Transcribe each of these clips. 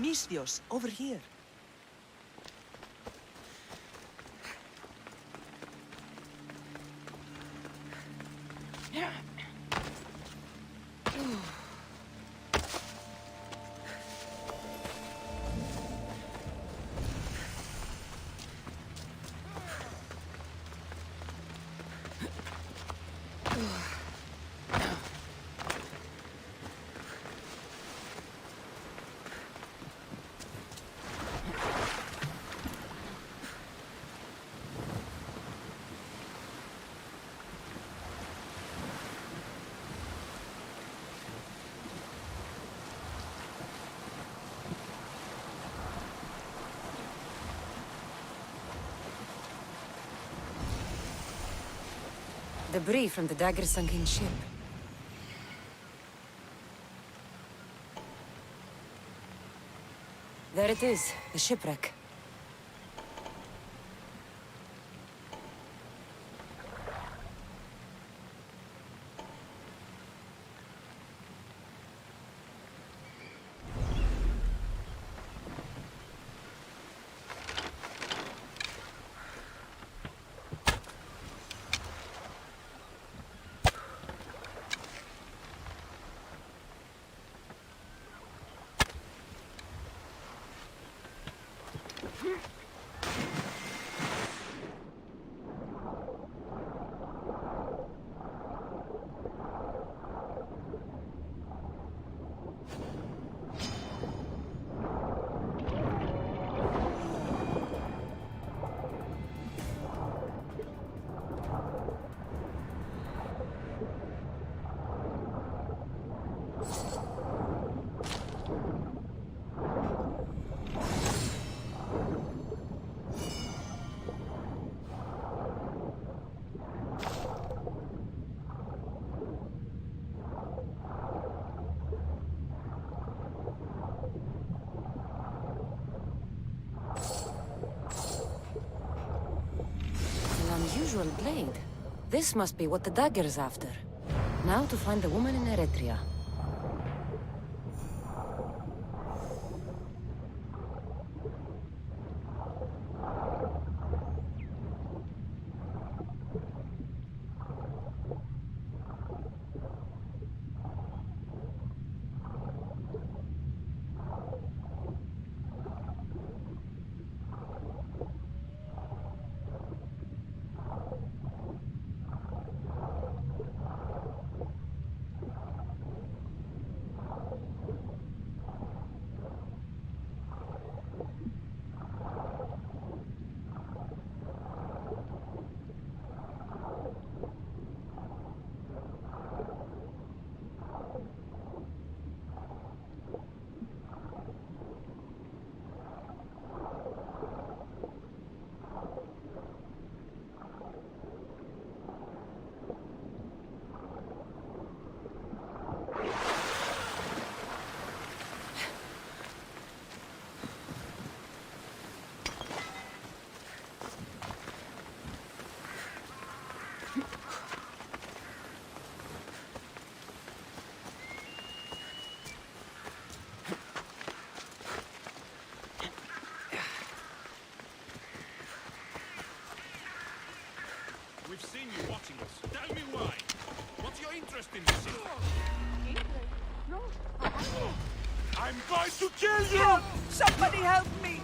Misthios, over here. Debris from the dagger-sunken ship. There it is, the shipwreck. Unusual blade. This must be what the dagger's after. Now to find the woman in Eretria. We've seen you watching us. Tell me why. What's your interest in this? I'm going to kill you! Help! Somebody help me!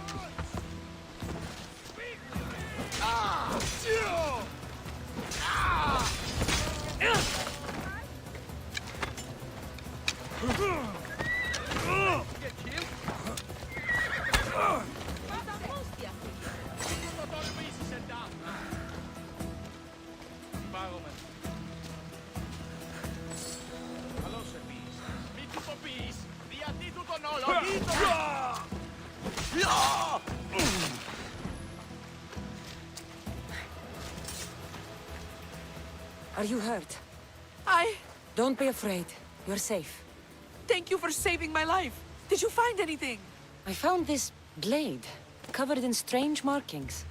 Are you hurt? I... Don't be afraid. You're safe. Thank you for saving my life. Did you find anything? I found this blade, covered in strange markings.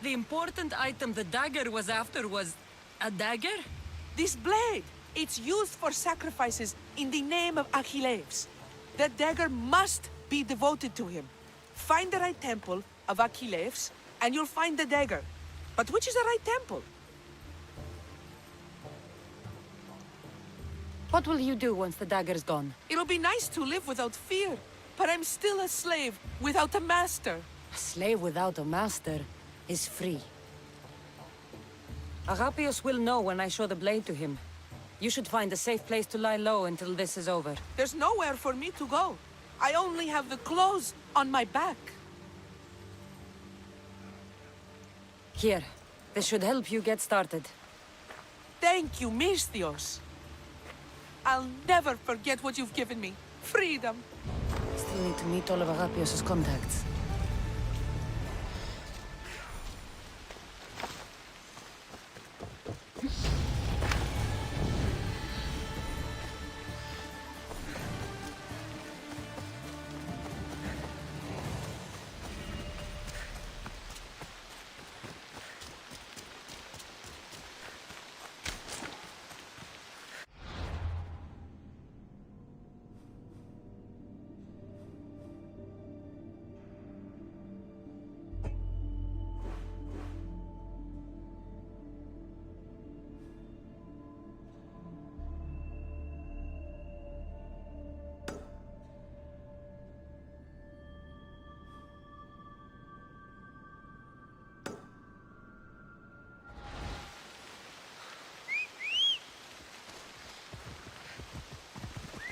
The important item the dagger was after was a dagger? This blade. It's used for sacrifices in the name of Achilles. That dagger must be devoted to him. Find the right temple of Achilles, and you'll find the dagger. But which is the right temple? What will you do once the dagger's gone? It'll be nice to live without fear, but I'm still a slave without a master. A slave without a master is free. Agapios will know when I show the blade to him. You should find a safe place to lie low until this is over. There's nowhere for me to go. I only have the clothes on my back. Here, this should help you get started. Thank you, Misthios. I'll never forget what you've given me. Freedom. Still need to meet all of Agapios' contacts.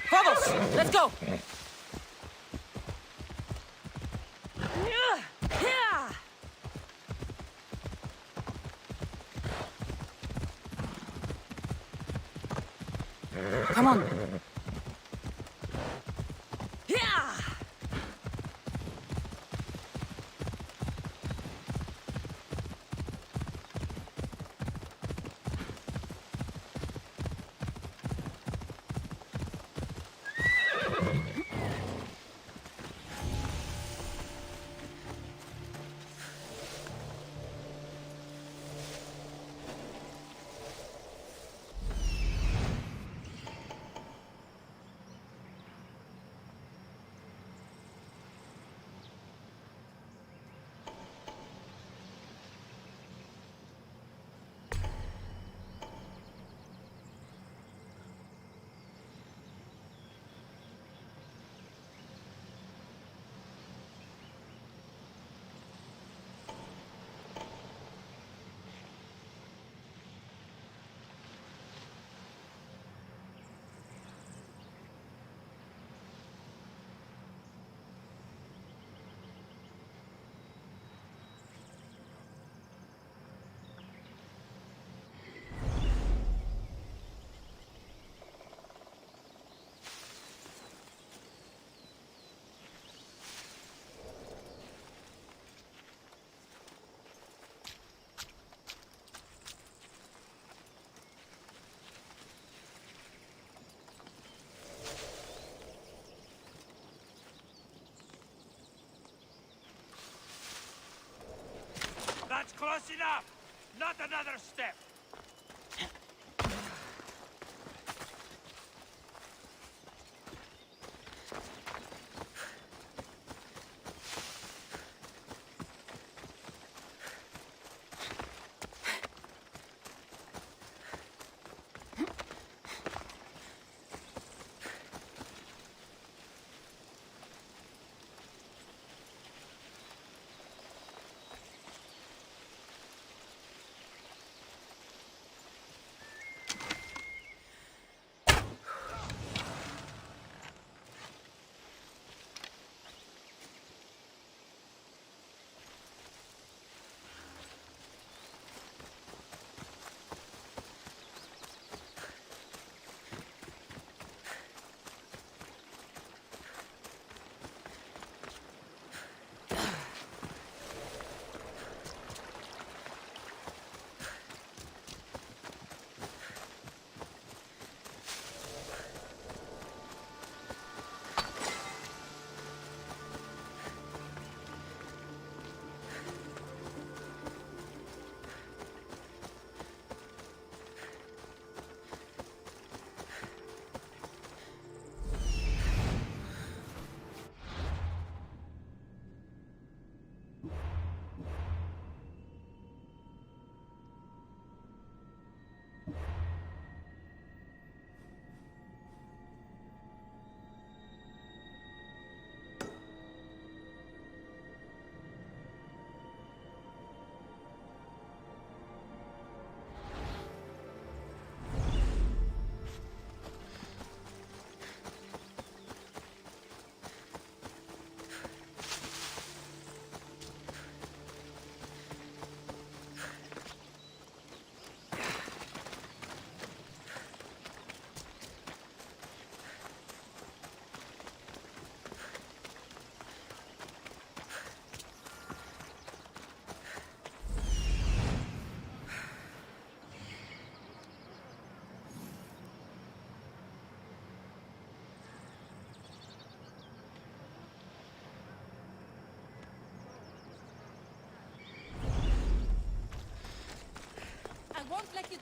Vamos! Let's go! Come on. That's close enough! Not another step!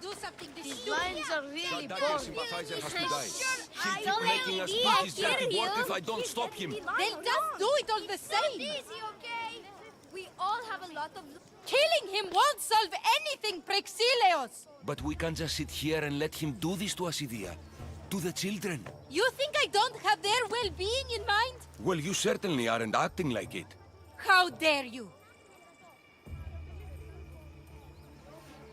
do something this These stupid. lines are really That boring. sympathizer has to die. I He'll keep don't making us idea, do his dirty work if I don't stop him. They'll just do it all the same. Easy, okay? We all have a lot of... Killing him won't solve anything, Praxileos. But we can't just sit here and let him do this to us, Idia. To the children. You think I don't have their well-being in mind? Well, you certainly aren't acting like it. How dare you?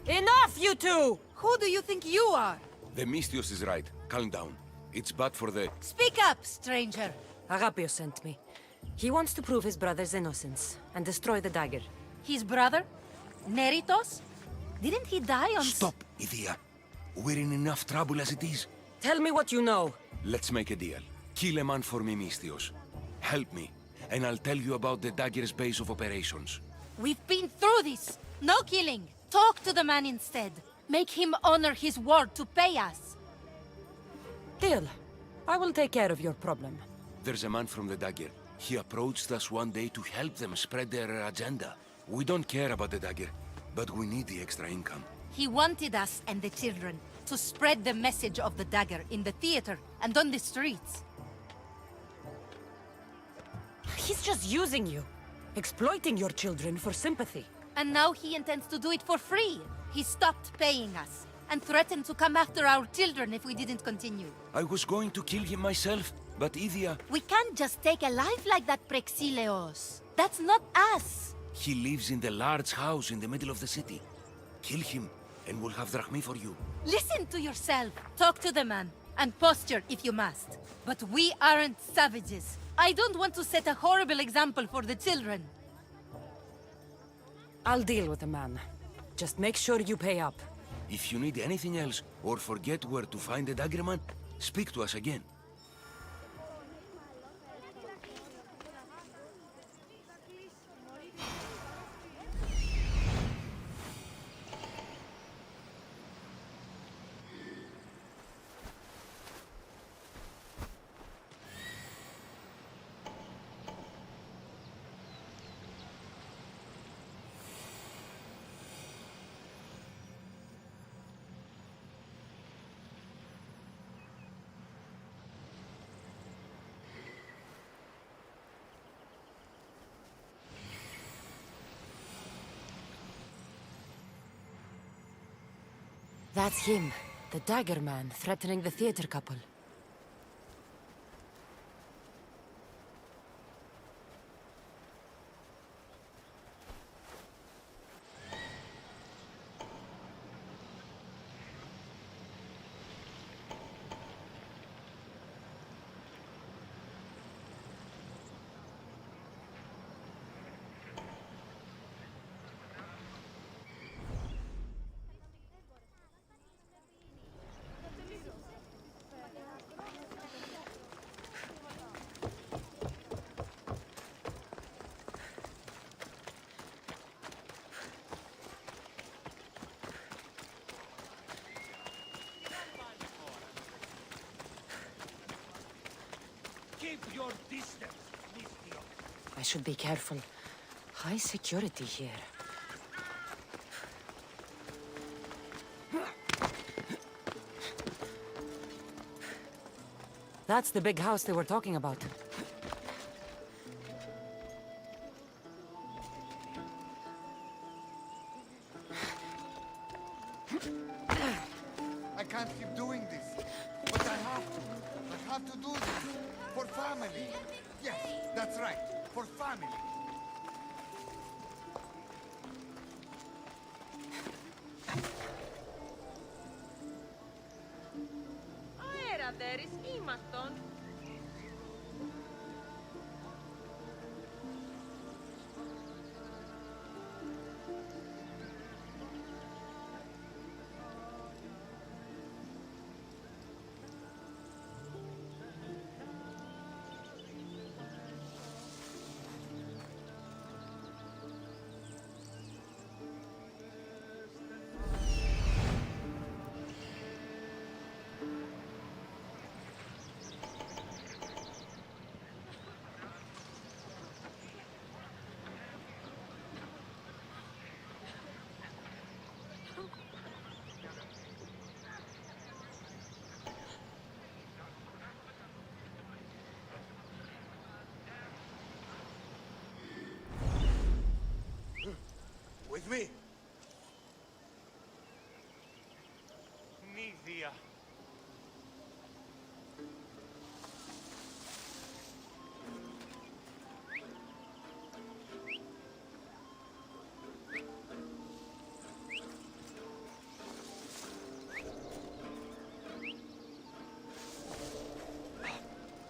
Enough, you two! Who do you think you are? The Mystios is right. Calm down. It's bad for the... Speak up, stranger. Agapio sent me. He wants to prove his brother's innocence and destroy the dagger. His brother? Neritos? Didn't he die on... Stop, Idia. We're in enough trouble as it is. Tell me what you know. Let's make a deal. Kill a man for me, Mystios. Help me, and I'll tell you about the dagger's base of operations. We've been through this. No killing. Talk to the man instead. Make him honor his word to pay us. Deal. I will take care of your problem. There's a man from the dagger. He approached us one day to help them spread their agenda. We don't care about the dagger, but we need the extra income. He wanted us and the children to spread the message of the dagger in the theater and on the streets. He's just using you. Exploiting your children for sympathy. And now he intends to do it for free. He stopped paying us and threatened to come after our children if we didn't continue. I was going to kill him myself, but Idia... We can't just take a life like that, Praxileos. That's not us. He lives in the large house in the middle of the city. Kill him, and we'll have drachmi for you. Listen to yourself. Talk to the man, and posture if you must. But we aren't savages. I don't want to set a horrible example for the children. I'll deal with the man. Just make sure you pay up. If you need anything else, or forget where to find the daggerman, speak to us again. That's him, the dagger man threatening the theater couple. Keep your distance, Mistio. I should be careful. High security here. That's the big house they were talking about. I can't keep doing this, but I have to. I have to do this. For family. Yes, that's right. For family. Aera there is imaton. me. Nidia.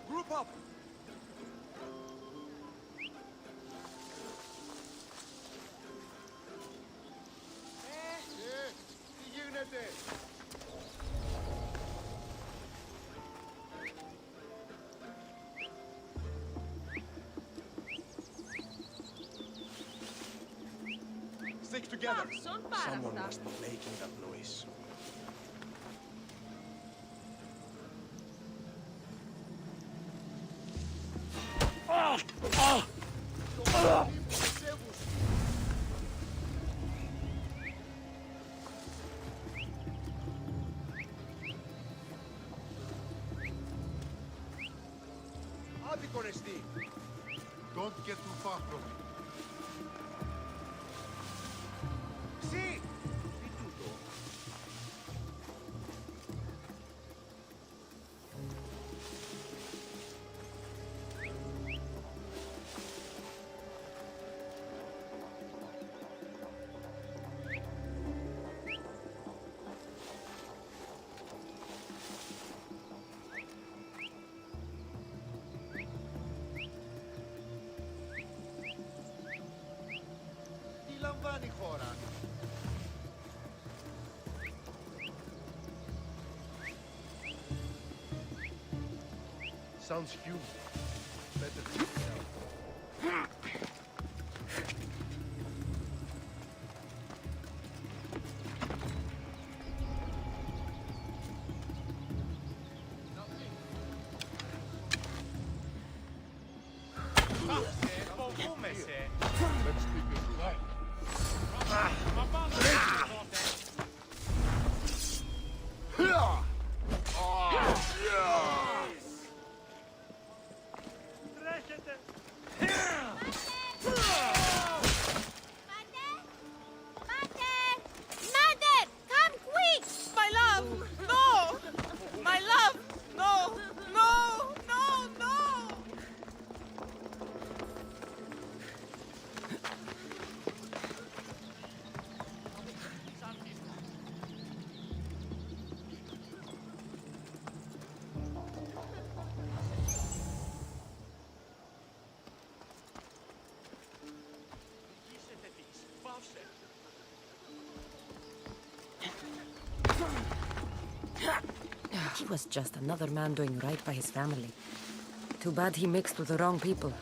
Group up. Τι γίνεται? Stick together. Son πάρα Someone αυτά. must be making that noise. Άδικο ρεστή. Don't get too far from me. Sì! Di tutto. Τι λαμβάνει η χώρα? Sounds human. Better check it out. Let's keep it light. Mother! Come quick! My love! No! My love! No! No! No! No! He was just another man doing right by his family. Too bad he mixed with the wrong people.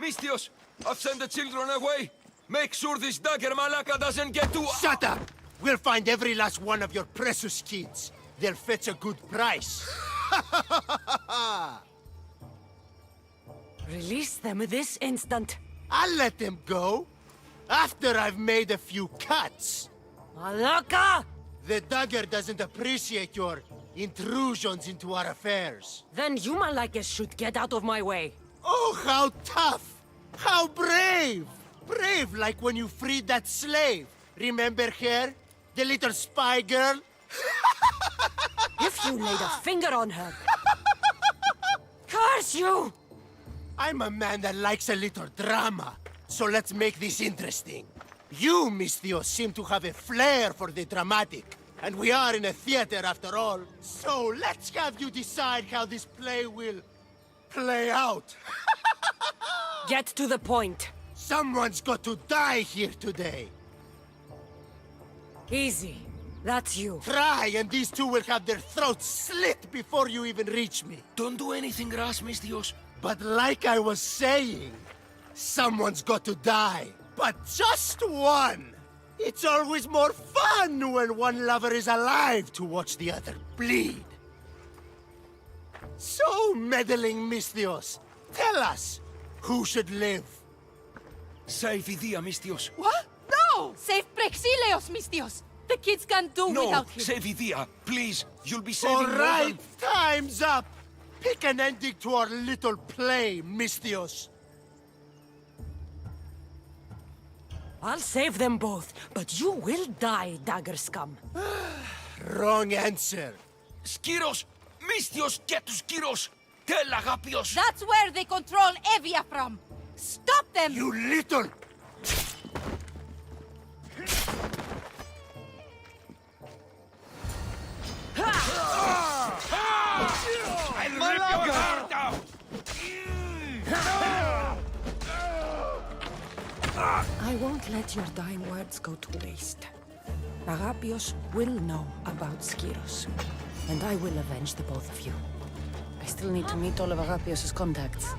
Misthios, I've sent the children away. Make sure this dagger Malaka doesn't get to... Shut up! We'll find every last one of your precious kids. They'll fetch a good price. Release them this instant. I'll let them go. After I've made a few cuts. Malaka! The dagger doesn't appreciate your intrusions into our affairs. Then you Malakas should get out of my way. Oh, how tough! How brave! Brave like when you freed that slave. Remember her? The little spy girl? If you laid a finger on her. Curse you! I'm a man that likes a little drama, so let's make this interesting. You, Misthios, seem to have a flair for the dramatic, and we are in a theater after all. So let's have you decide how this play will play out. Get to the point. Someone's got to die here today. Easy. That's you. Try, and these two will have their throats slit before you even reach me. Don't do anything rash, Misthios. But like I was saying, someone's got to die. But just one. It's always more fun when one lover is alive to watch the other bleed. So, meddling Misthios, tell us, who should live? Save Idia, Misthios. What? No! Save Praxilios, Misthios! The kids can't do No, without him. save Idia, please. You'll be saving All more right, than... time's up. Pick an ending to our little play, Misthios. I'll save them both, but you will die, dagger scum. Wrong answer. Skiros! Misthios, get to Skiros! Tell Agapios! That's where they control Evia from! Stop them! You little... I'll rip your heart out! I won't let your dying words go to waste. Agapios will know about Skiros, and I will avenge the both of you. I still need to meet all of Agapios' contacts.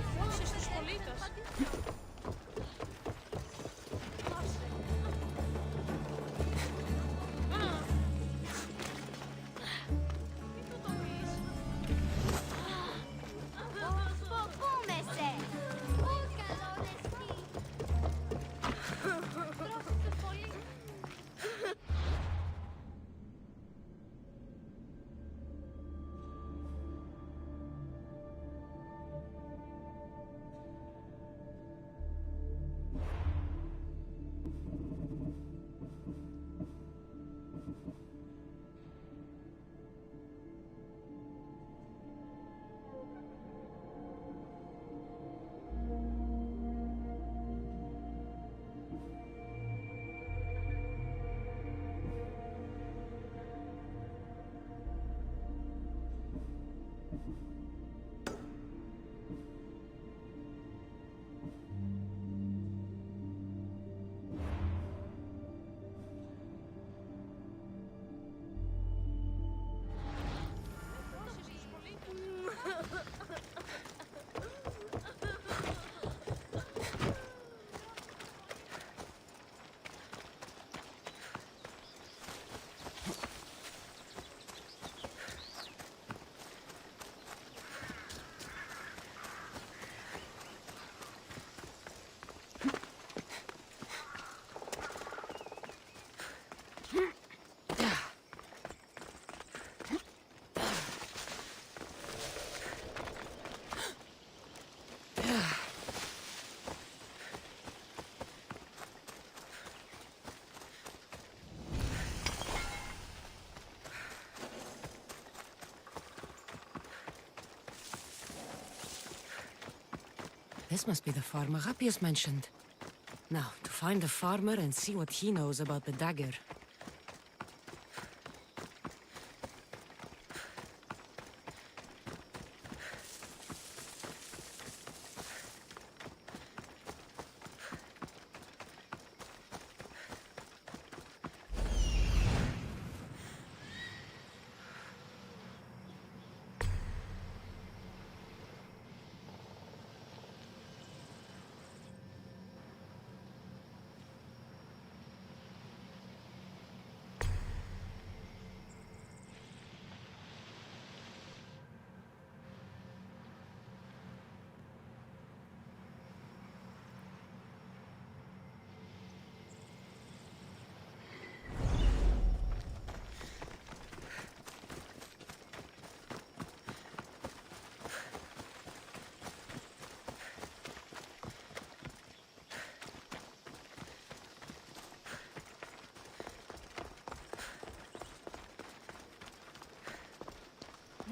This must be the farm Agapios mentioned. Now, to find the farmer and see what he knows about the dagger.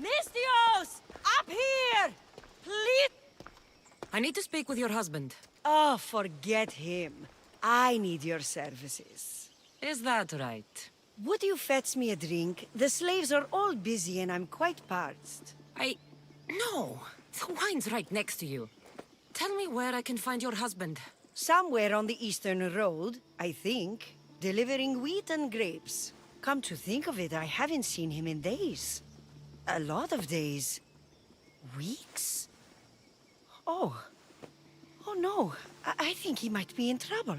Misthios! Up here! Please! I need to speak with your husband. Oh, forget him. I need your services. Is that right? Would you fetch me a drink? The slaves are all busy and I'm quite parched. No! The wine's right next to you. Tell me where I can find your husband. Somewhere on the Eastern Road, I think. Delivering wheat and grapes. Come to think of it, I haven't seen him in days. A lot of days. Weeks? Oh. Oh no. I think he might be in trouble.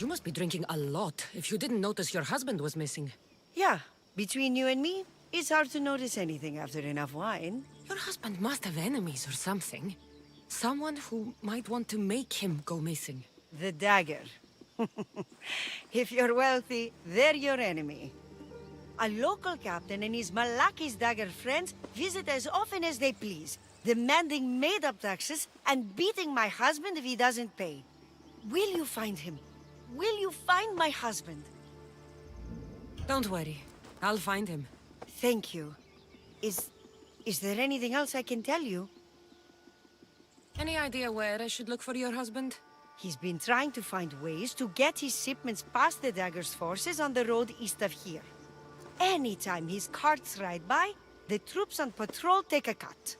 You must be drinking a lot if you didn't notice your husband was missing. Yeah, between you and me, it's hard to notice anything after enough wine. Your husband must have enemies or something. Someone who might want to make him go missing. The dagger. If you're wealthy, they're your enemy. A local captain and his Malaki's dagger friends visit as often as they please, demanding made-up taxes and beating my husband if he doesn't pay. Will you find him? Will you find my husband? Don't worry. I'll find him. Thank you. Is there anything else I can tell you? Any idea where I should look for your husband? He's been trying to find ways to get his shipments past the Dagger's forces on the road east of here. Anytime his carts ride by, the troops on patrol take a cut.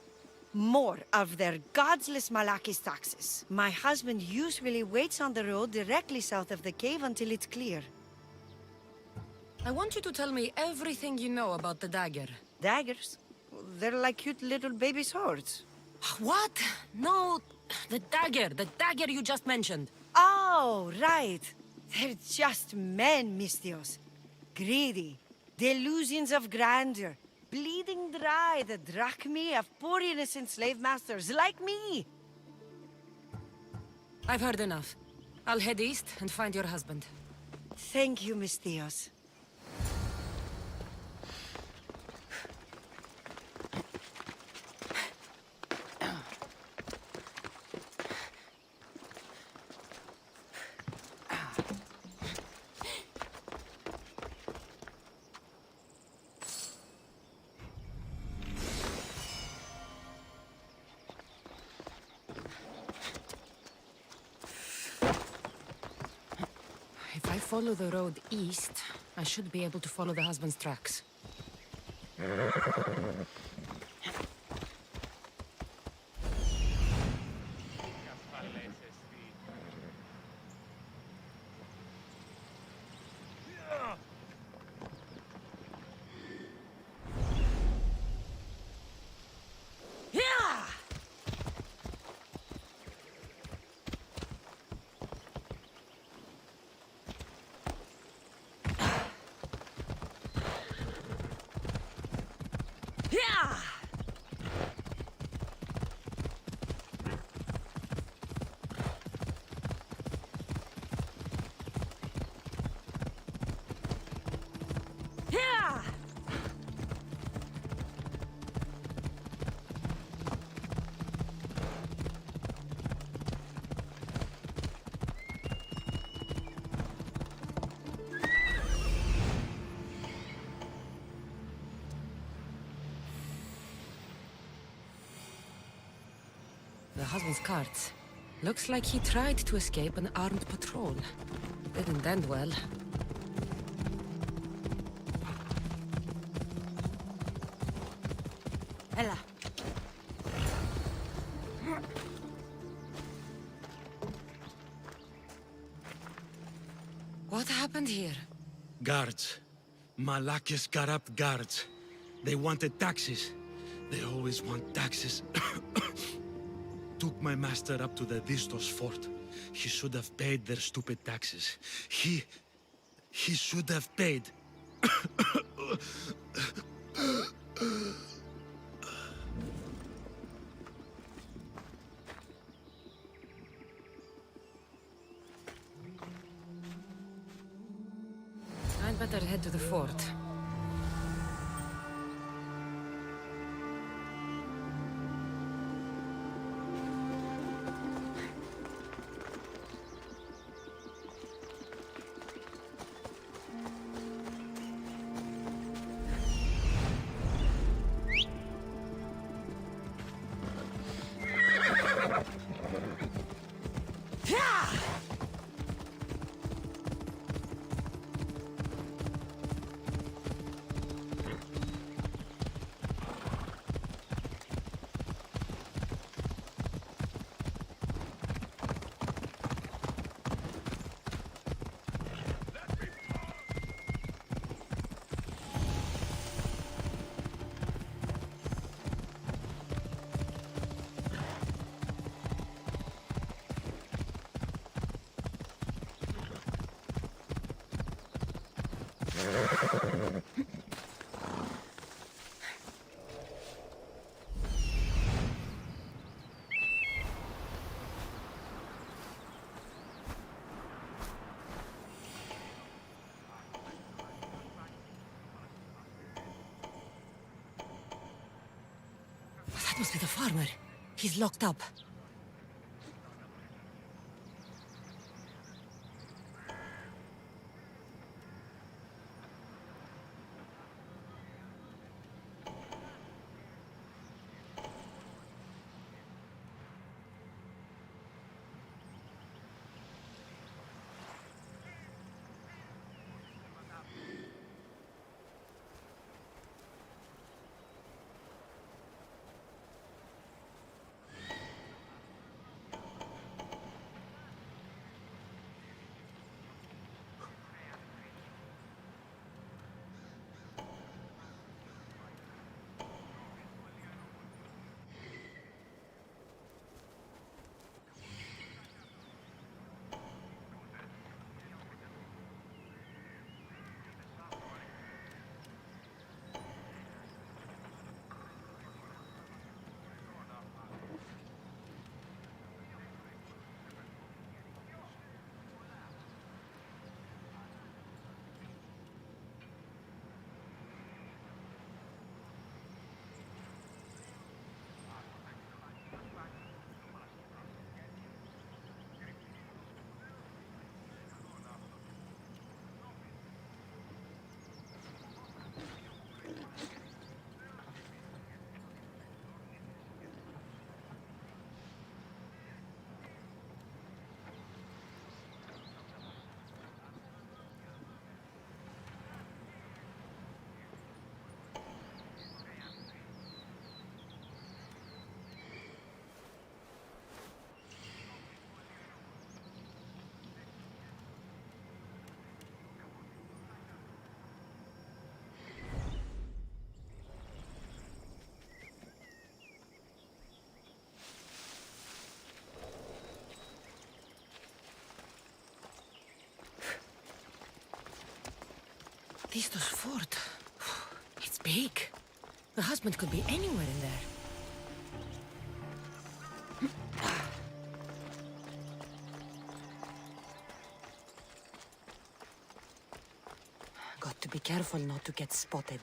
More of their godless Malaki's taxes. My husband usually waits on the road directly south of the cave until it's clear. I want you to tell me everything you know about the dagger. Daggers? They're like cute little baby swords. What? No, the dagger you just mentioned. Oh, right. They're just men, Mistios. Greedy, delusions of grandeur, bleeding dry the drachmae of poor innocent slave masters like me. I've heard enough. I'll head east and find your husband. Thank you, Mistios. If I follow the road east, I should be able to follow the husband's tracks. The husband's carts. Looks like he tried to escape an armed patrol. Didn't end well. Ella. What happened here? Guards. Malaki's corrupt guards. They wanted taxes. They always want taxes. Took my master up to the Distos fort. He should have paid their stupid taxes. He should have paid. I'd better head to the fort. That must be the farmer. He's locked up. Distos fort. It's big. The husband could be anywhere in there. Got to be careful not to get spotted.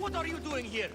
What are you doing here?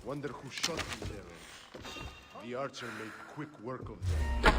Wonder who shot these arrows. The archer made quick work of them.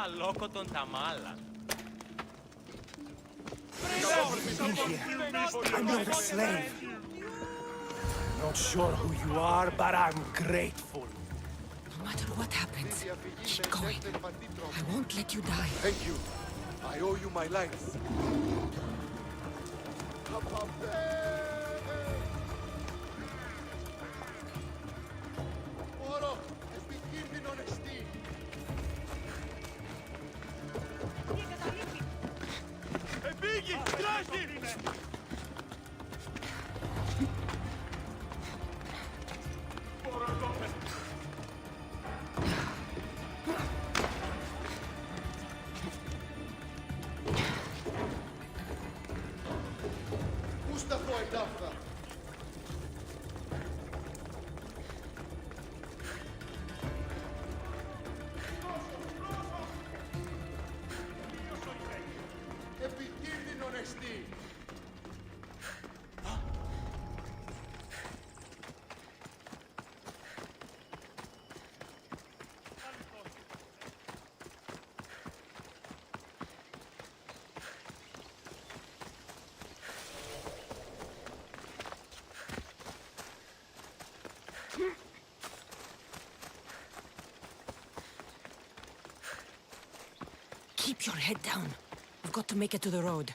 Αλόκοτον τα μάλα. I'm not a slave. Not sure who you are, but I'm grateful. No matter what happens, keep going. I won't let you die. Thank you. I owe you my life. Moro, επικίνδυνη ονεστή. Επίγει! Τράστη! Πού σταθώ αιτάφτα. Επικίνδυνη ονεστή. Keep your head down. We've got to make it to the road.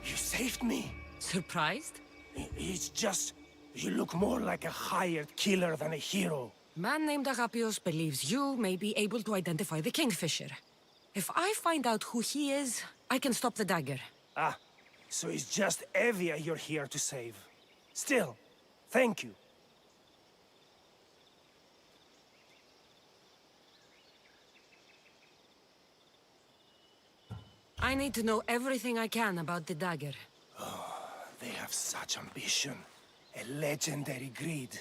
You saved me. Surprised? It's just... you look more like a hired killer than a hero. Man named Agapios believes you may be able to identify the Kingfisher. If I find out who he is, I can stop the dagger. Ah, so it's just Evia you're here to save. Still, thank you. I need to know everything I can about the dagger. They have such ambition, a legendary greed.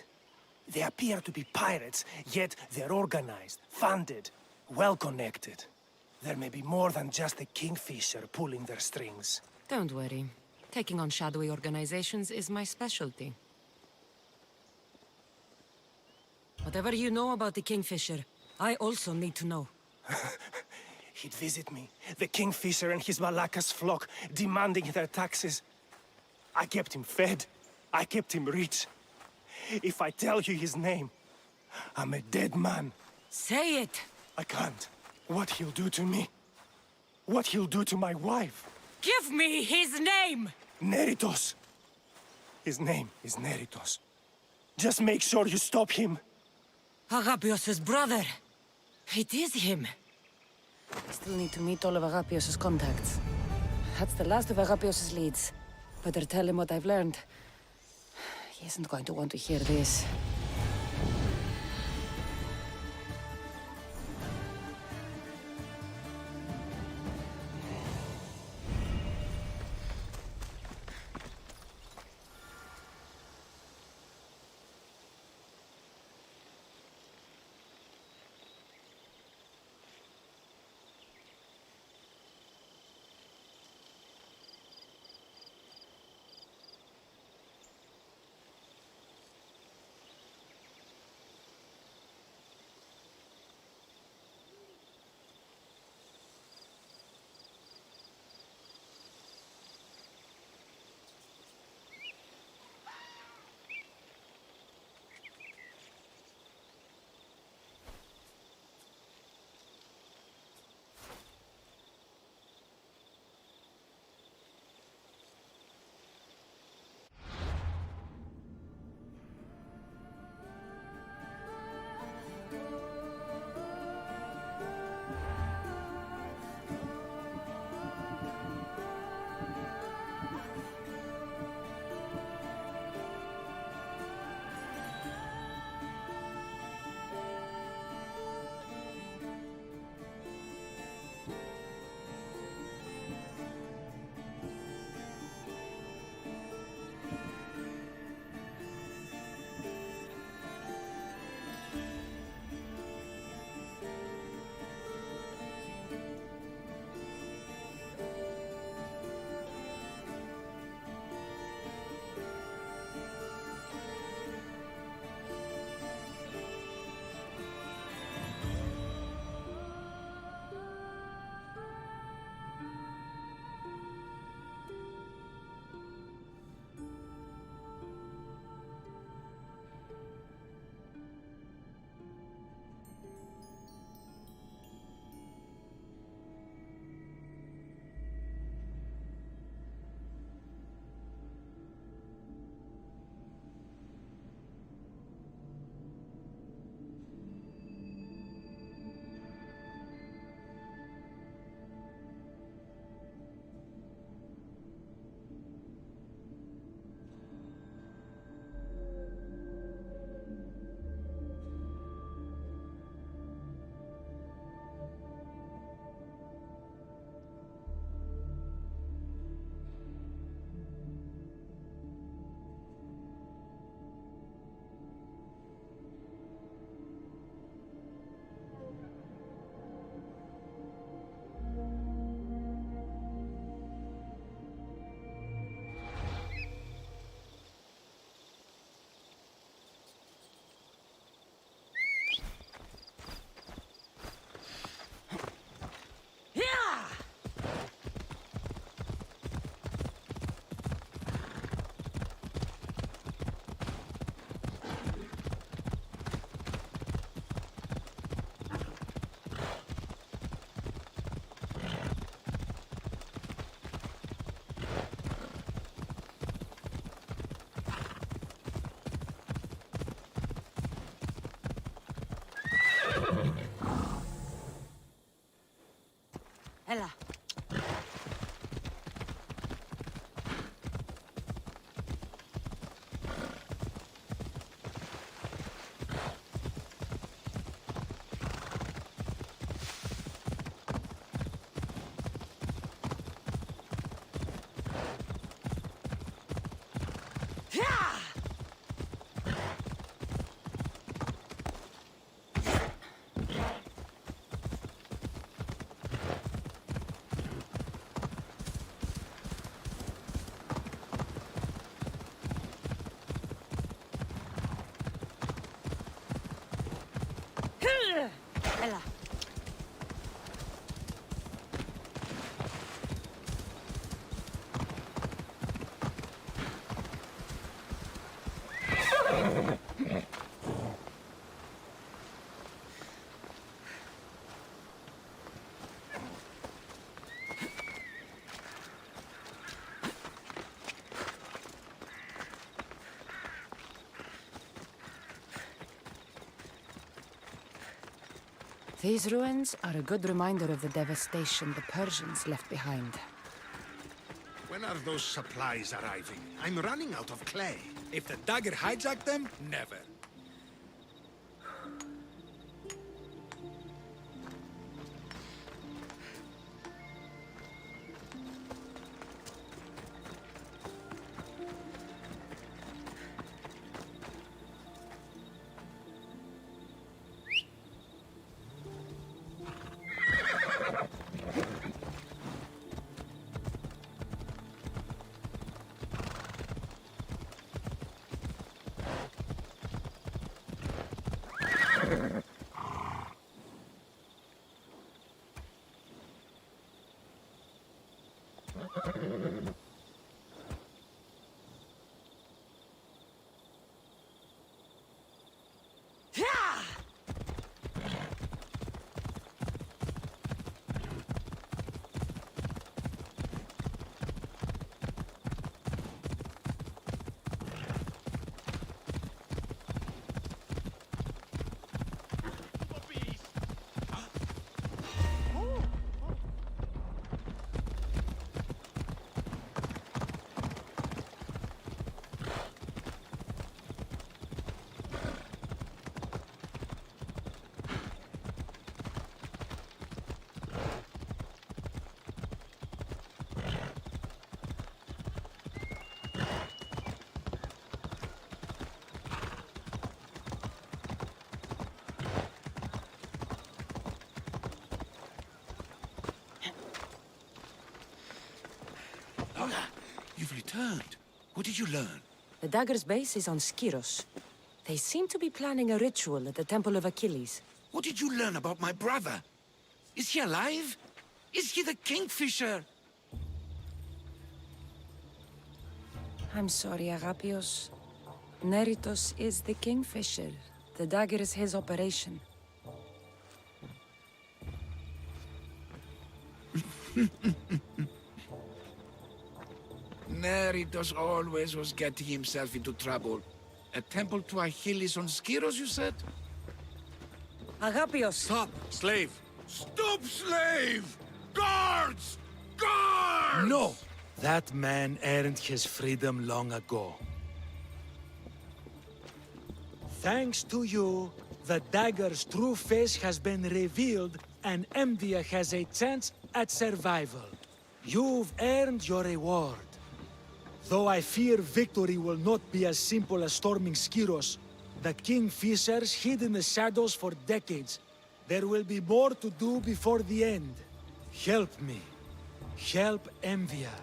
They appear to be pirates, yet they're organized, funded, well-connected. There may be more than just the Kingfisher pulling their strings. Don't worry. Taking on shadowy organizations is my specialty. Whatever you know about the Kingfisher, I also need to know. He'd visit me, the Kingfisher and his Malakas flock, demanding their taxes. I kept him fed. I kept him rich. If I tell you his name, I'm a dead man. Say it! I can't. What he'll do to me. What he'll do to my wife. Give me his name! Neritos. His name is Neritos. Just make sure you stop him. Agapios' brother. It is him. I still need to meet all of Agapios' contacts. That's the last of Agapios' leads. Better tell him what I've learned. He isn't going to want to hear this. Ella. These ruins are a good reminder of the devastation the Persians left behind. When are those supplies arriving? I'm running out of clay. If the dagger hijacked them, never. You've returned. What did you learn? The dagger's base is on Skiros. They seem to be planning a ritual at the Temple of Achilles. What did you learn about my brother? Is he alive? Is he the Kingfisher? I'm sorry, Agapios. Neritos is the Kingfisher. The dagger is his operation. Neritos always was getting himself into trouble. A temple to Achilles on Skiros, you said? Agapios! Stop, slave! Stop, slave! Guards! Guards! No! That man earned his freedom long ago. Thanks to you, the dagger's true face has been revealed and Emdia has a chance at survival. You've earned your reward. Though I fear victory will not be as simple as storming Skiros, the Kingfishers hid in the shadows for decades. There will be more to do before the end. Help me. Help Emvia.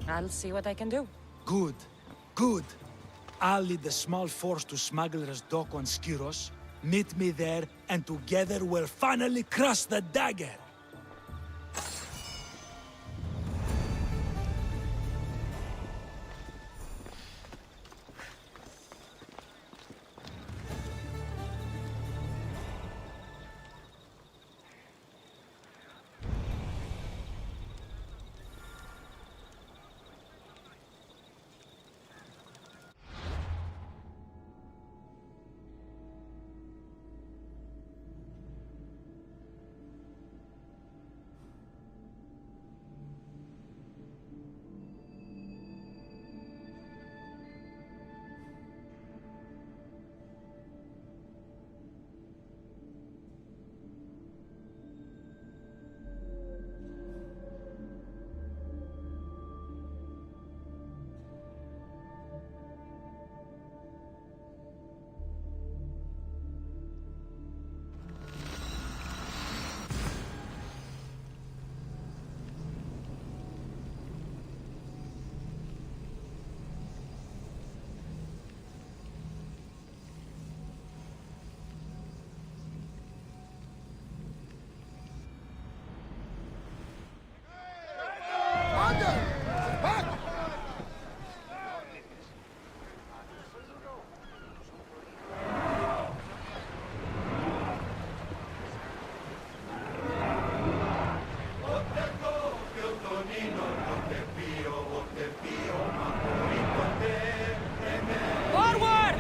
I'll see what I can do. Good. Good. I'll lead a small force to Smuggler's Dock on Skiros. Meet me there, and together we'll finally crush the dagger! Soldier! Back! Forward!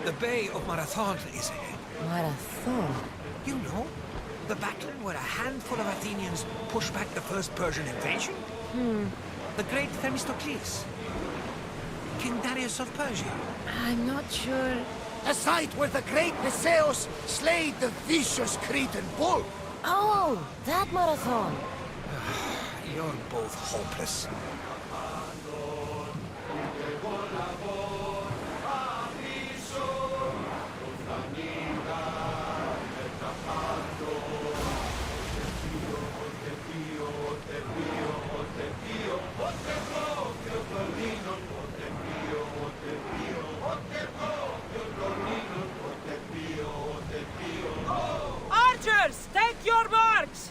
The Bay of Marathon is ahead. Marathon? You know, the battle where a handful of Athenians pushed back the first Persian invasion? The great Themistocles. King Darius of Persia. I'm not sure. The site where the great Theseus slayed the vicious Cretan bull. Oh, that Marathon. You're both hopeless. Archers, take your marks!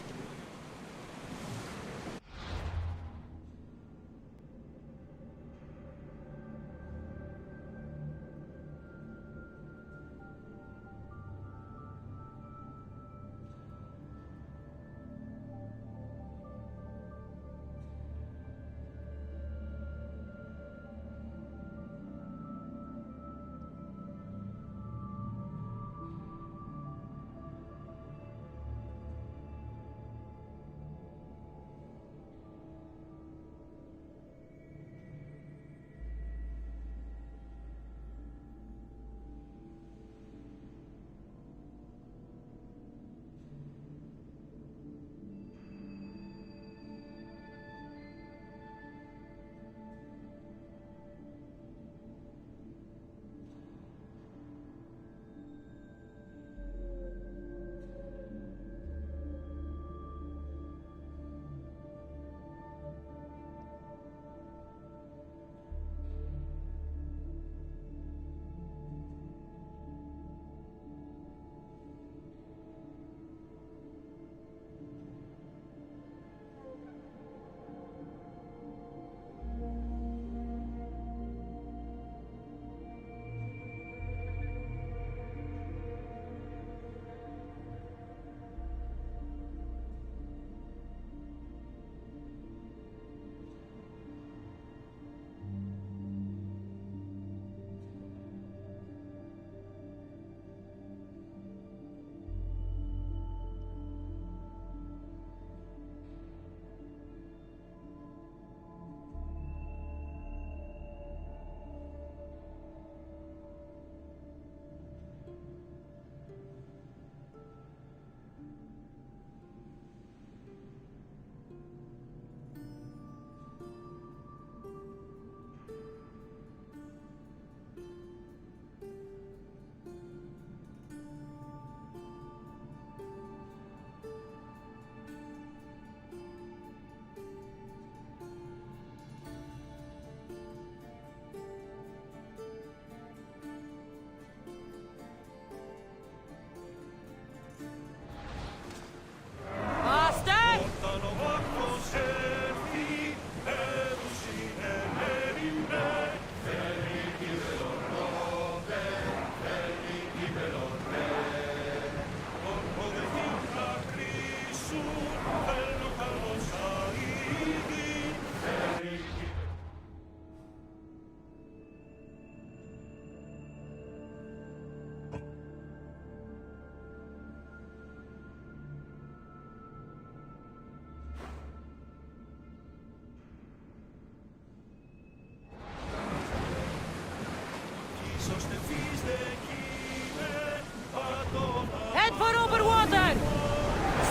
Head for Oberwater!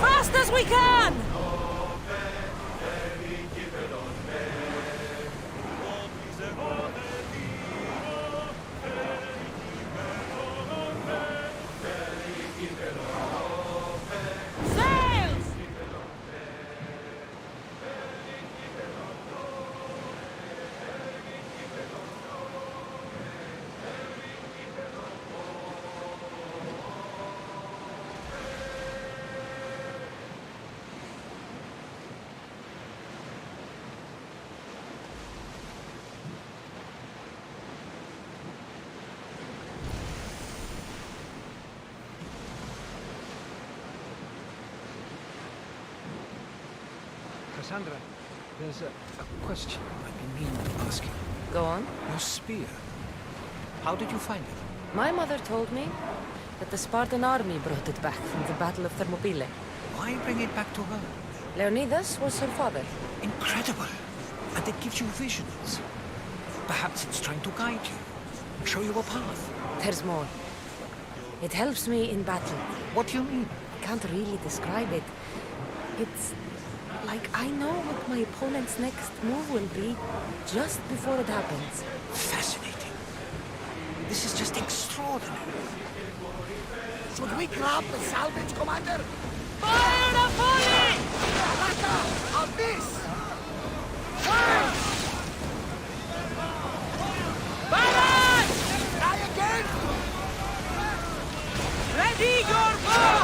Fast as we can! Sandra, there's a question I've been meaning to ask you. Go on. Your spear. How did you find it? My mother told me that the Spartan army brought it back from the Battle of Thermopylae. Why bring it back to her? Leonidas was her father. Incredible. And it gives you visions. Perhaps it's trying to guide you, show you a path. There's more. It helps me in battle. What do you mean? I can't really describe it. It's like I know what my opponent's next move will be just before it happens. Fascinating. This is just extraordinary. Should we grab the salvage, Commander? Fire the volley! Alaka! On this! Fire! Balance! Try again! Ready your bow!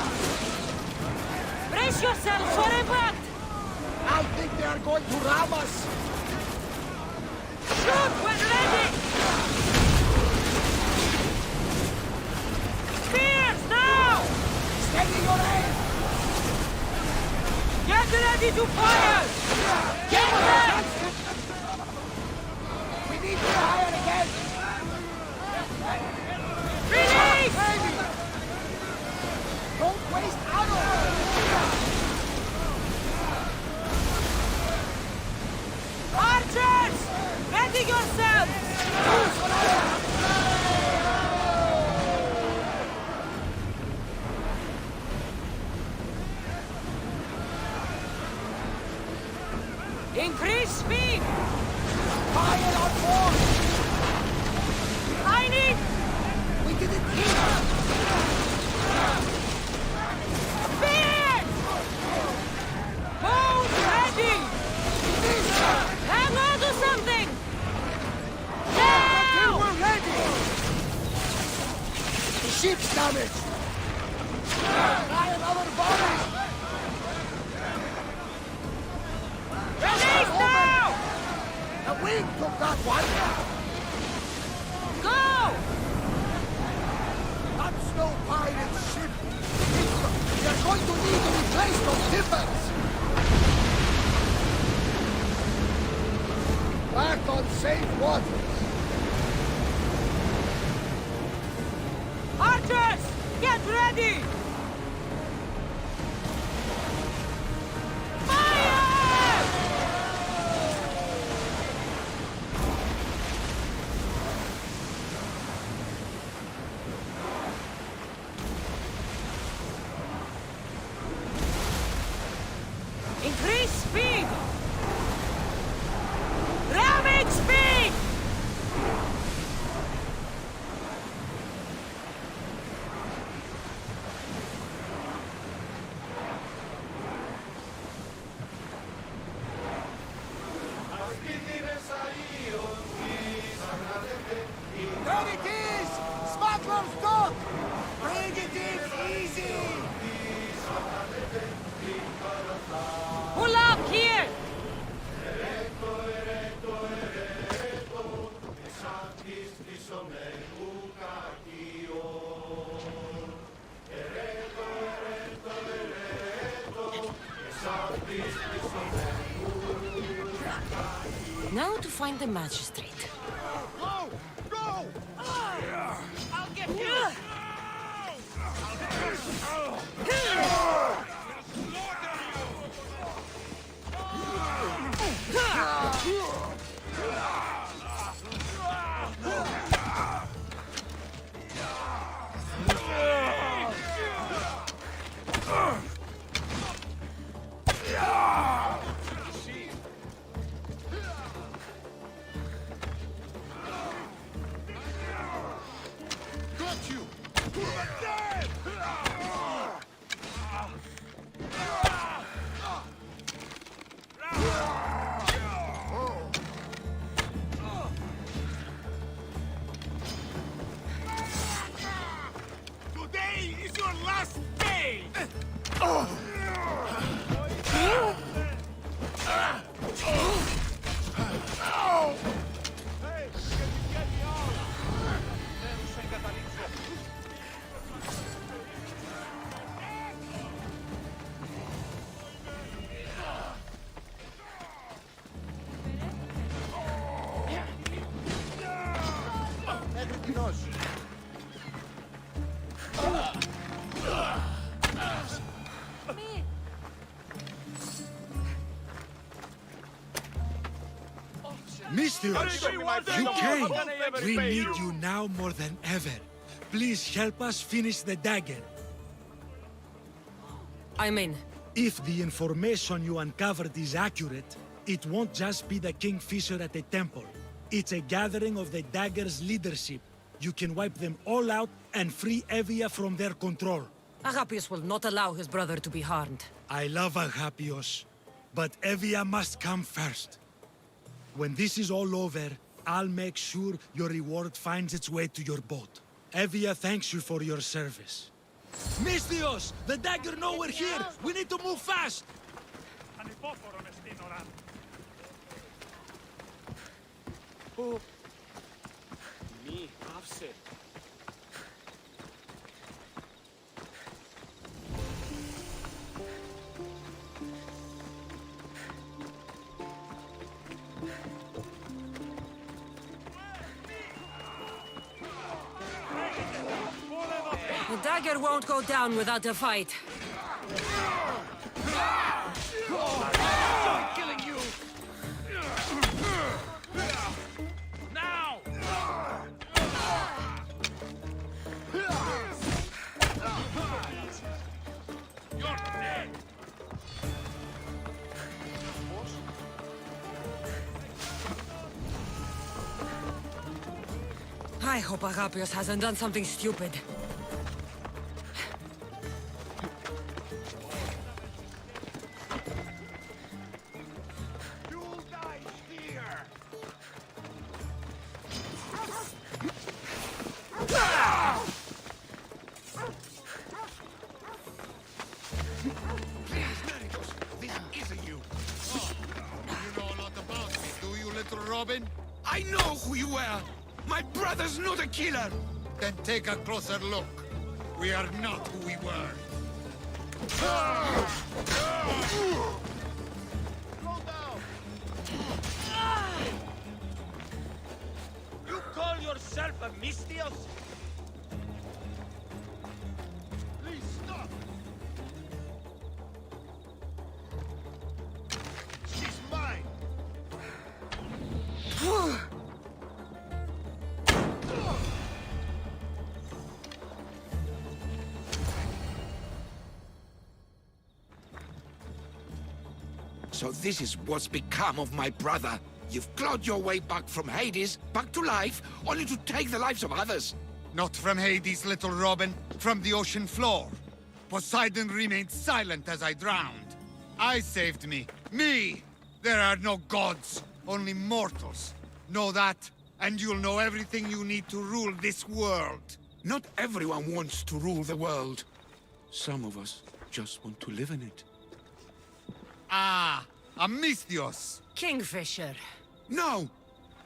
Brace yourselves for impact! I think they are going to ram us! Shoot when ready! Spears now! Steady your aim! Get ready to fire! Get ready! We need to fire again! Release! Ready! Don't waste ammo! Archers! Ready yourselves! Increase speed! Fire on board! I need We didn't hit! speed! Boat ready! Hang on to something! Now! We're ready! The ship's damaged! Try another volley! Release now! The wind took that one! Go! That's no pirate ship! We are going to need to replace those timbers! Back on safe waters! Archers! Get ready! Fire! Increase speed! Ramming speed! There it is! Smuggler's dock! Bring it in easy! Pull up here! Now to find the magistrate. Go! Go! I'll get you! Got you! Today is your last day! Nos. Misthios, you came! We need you now more than ever. Please help us finish the dagger. I'm in. If the information you uncovered is accurate, it won't just be the Kingfisher at the temple. It's a gathering of the dagger's leadership. You can wipe them all out and free Evia from their control. Agapius will not allow his brother to be harmed. I love Agapios, but Evia must come first. When this is all over, I'll make sure your reward finds its way to your boat. Evia thanks you for your service. Misthios! The dagger know we're here! We need to move fast! The dagger won't go down without a fight. Killing you! Now! You're dead! I hope Agapios hasn't done something stupid. You'll die here. Please, Neritos, this isn't you. You know a lot about me, do you, little Robin? I know who you were! My brother's not a killer! Then take a closer look. We are not who we were. You call yourself a Misthios? Please stop! She's mine! So this is what's become of my brother. You've clawed your way back from Hades, back to life, only to take the lives of others. Not from Hades, little Robin. From the ocean floor. Poseidon remained silent as I drowned. I saved me. Me! There are no gods, only mortals. Know that, and you'll know everything you need to rule this world. Not everyone wants to rule the world. Some of us just want to live in it. Ah, a Misthios. Kingfisher. No!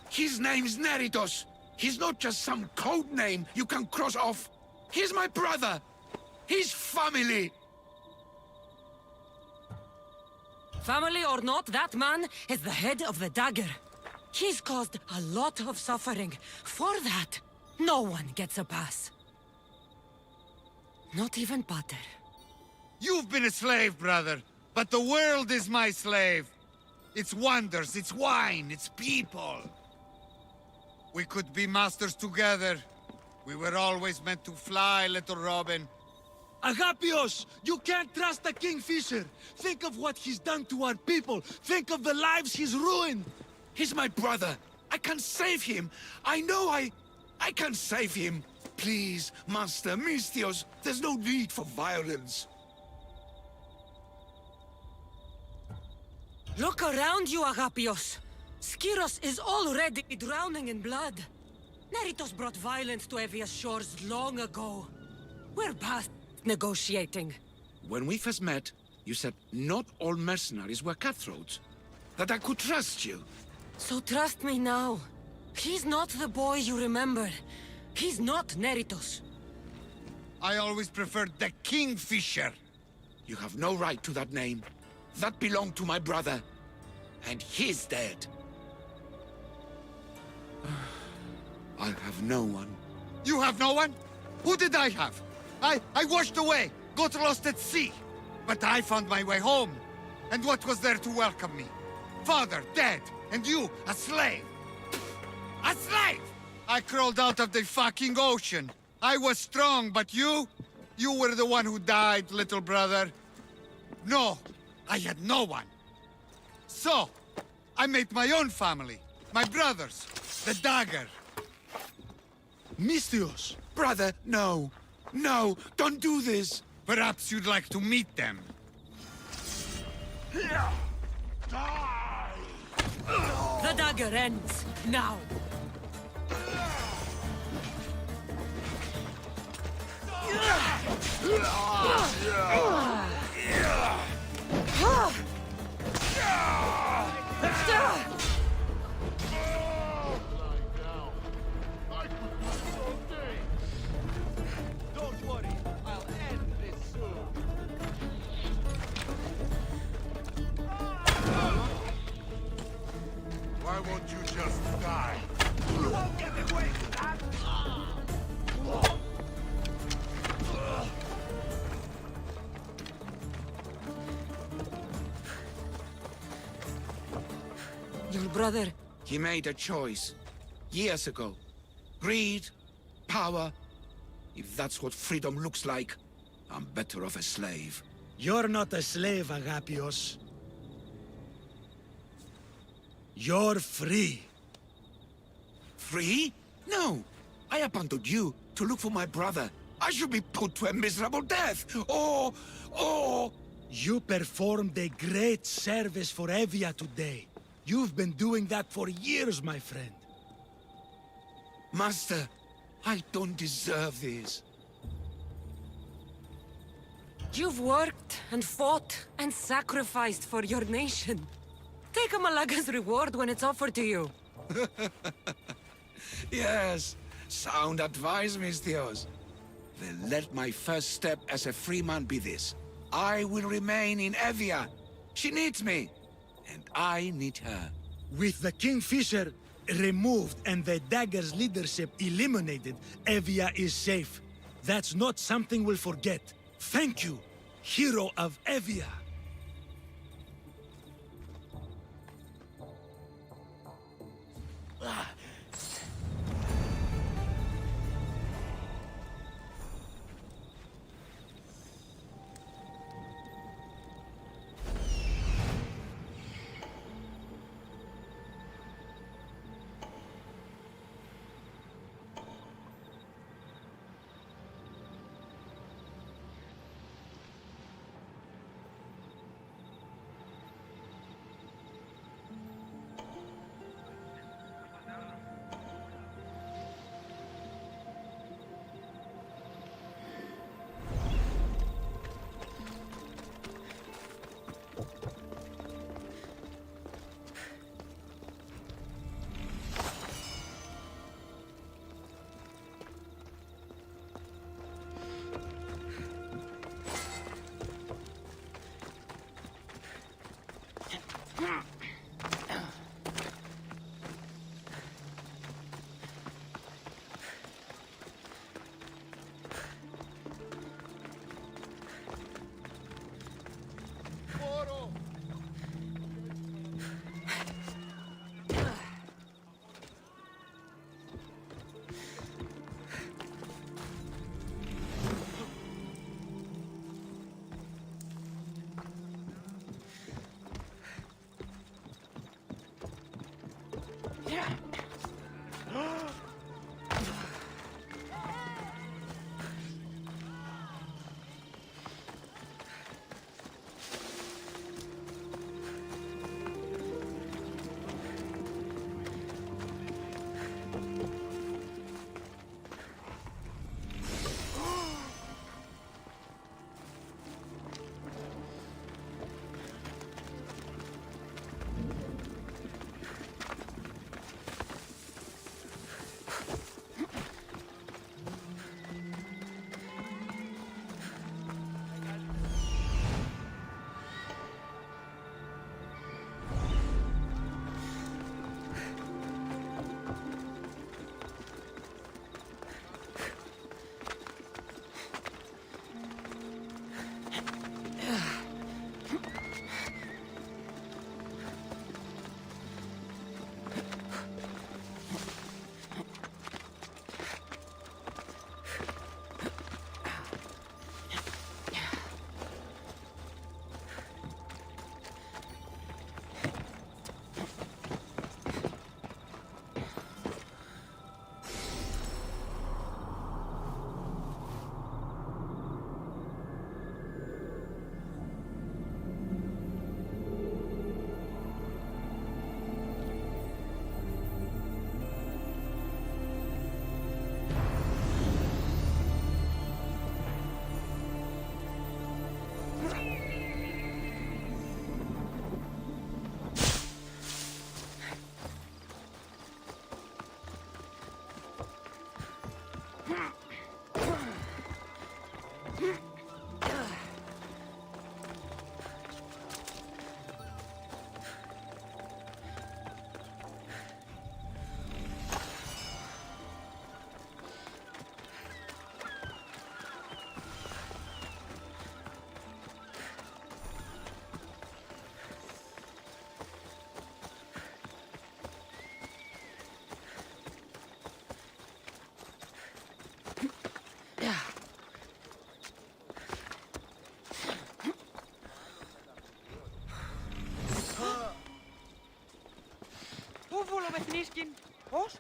His name's Neritos. He's not just some code name you can cross off. He's my brother. He's family. Family or not, that man is the head of the dagger. He's caused a lot of suffering. For that, no one gets a pass. Not even Pater. You've been a slave, brother, but the world is my slave. Its wonders, its wine, its people. We could be masters together. We were always meant to fly, little Robin. Agapios! You can't trust the Kingfisher! Think of what he's done to our people! Think of the lives he's ruined! He's my brother. I can save him. I know I can save him. Please, Master Misthios, there's no need for violence. Look around you, Agapios. Skiros is already drowning in blood. Neritos brought violence to Evia's shores long ago. We're past negotiating. When we first met, you said not all mercenaries were cutthroats. That I could trust you. So trust me now. He's not the boy you remember. He's not Neritos. I always preferred the Kingfisher. You have no right to that name. That belonged to my brother. And he's dead. I have no one You have no one? Who did I have? I washed away, got lost at sea. But I found my way home. And what was there to welcome me? Father, dead, and you, a slave. A slave! I crawled out of the fucking ocean. I was strong, but you? You were the one who died, little brother. No, I had no one. So, I made my own family. My brothers. The dagger. Misthios! Brother, no. No, don't do this. Perhaps you'd like to meet them. The dagger ends now. Don't worry, I'll end this soon. Why won't you just die? You won't get away with that! Your brother. He made a choice. Years ago. Greed, power. If that's what freedom looks like, I'm better off a slave. You're not a slave, Agapios. You're free. Free? No. I abandoned you to look for my brother. I should be put to a miserable death. Or... You performed a great service for Evia today. You've been doing that for years, my friend. Master, I don't deserve this. You've worked and fought and sacrificed for your nation. Take a Malaga's reward when it's offered to you. Yes, sound advice, Misthios. Then let my first step as a free man be this. I will remain in Evia. She needs me, and I need her. With the Kingfisher removed and the Dagger's leadership eliminated, Evia is safe. That's not something we'll forget. Thank you, hero of Evia. με θνίσκην. Πώς?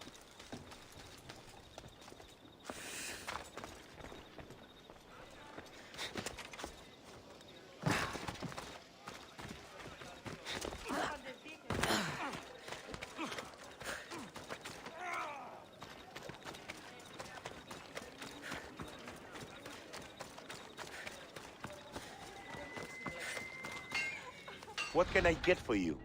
What can I get for you?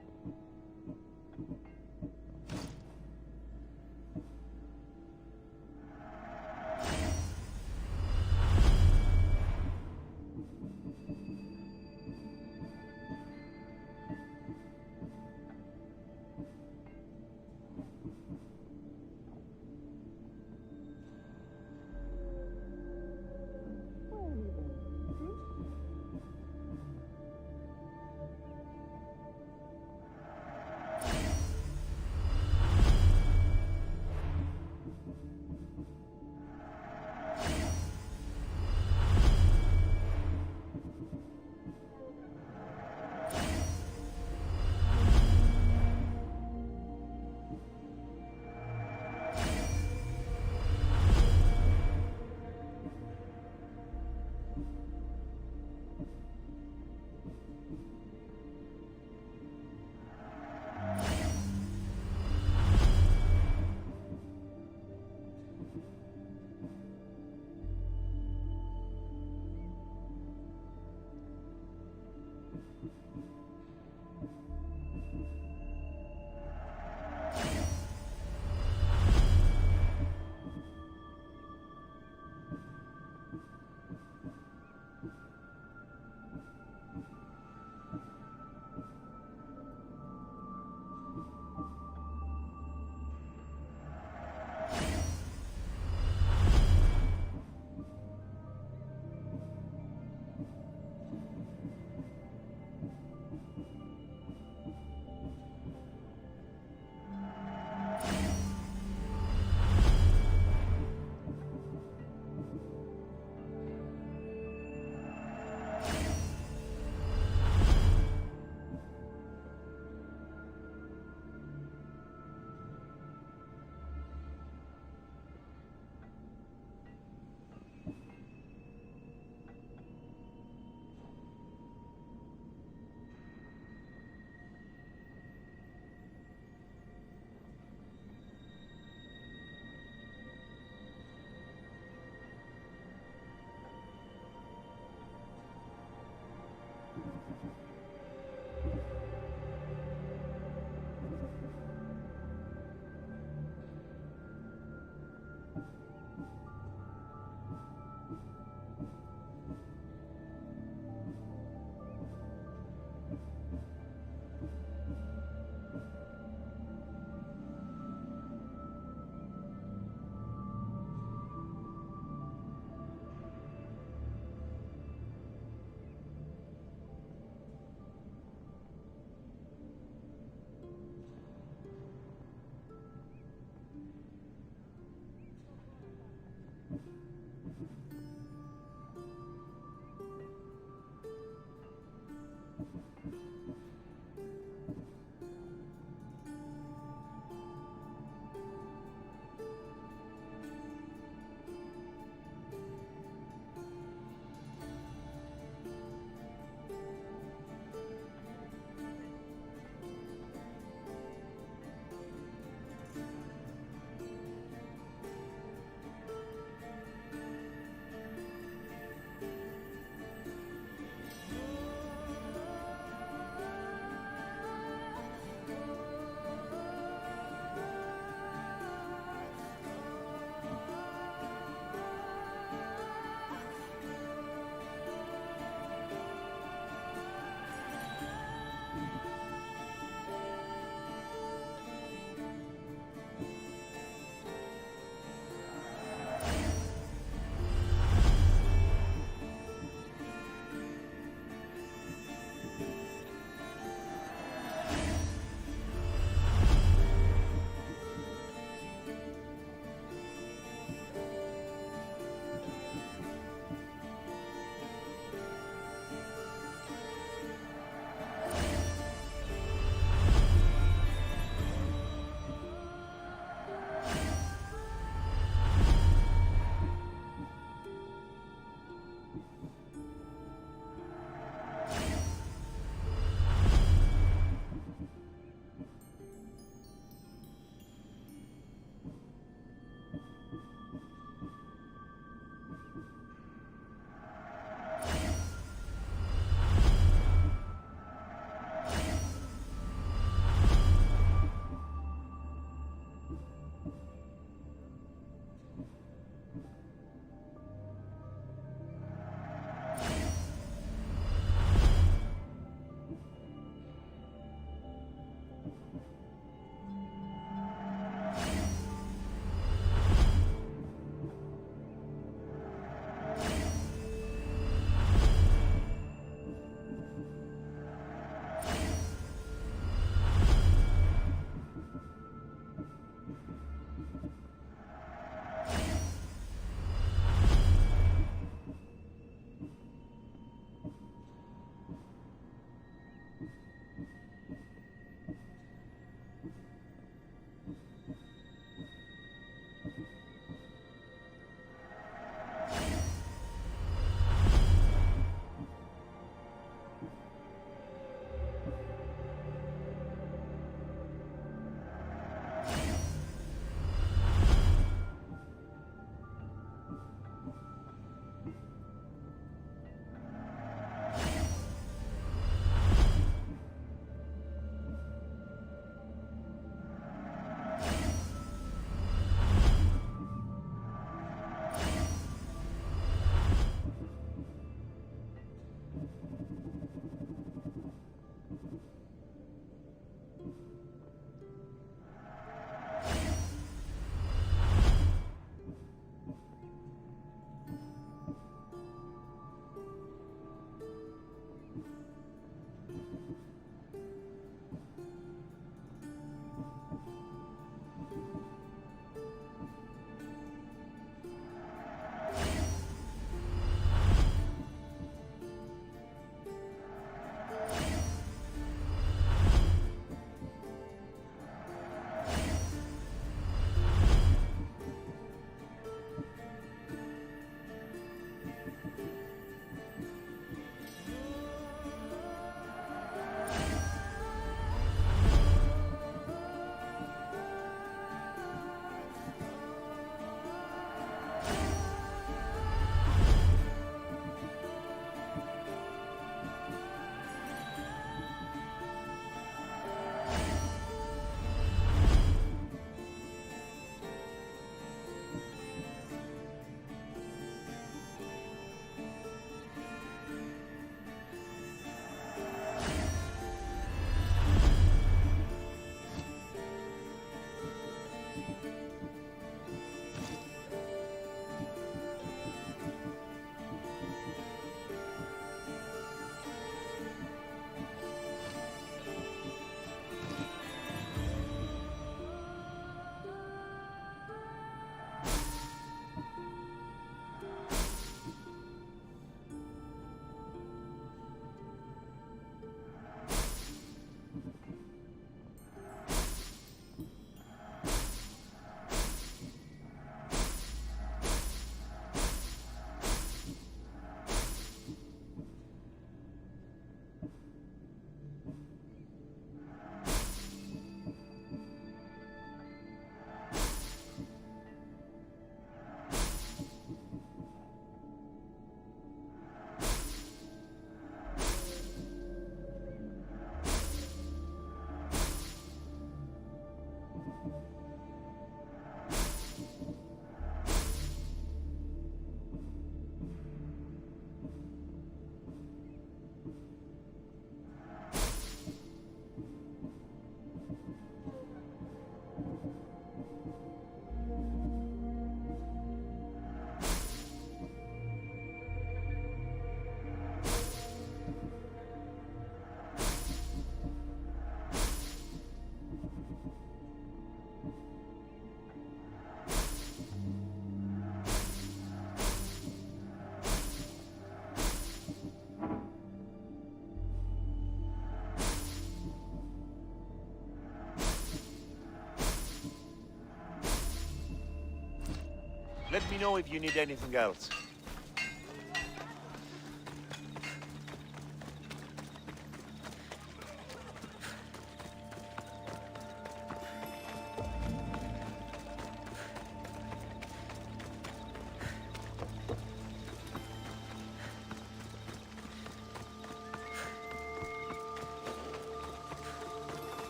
Let me know if you need anything else.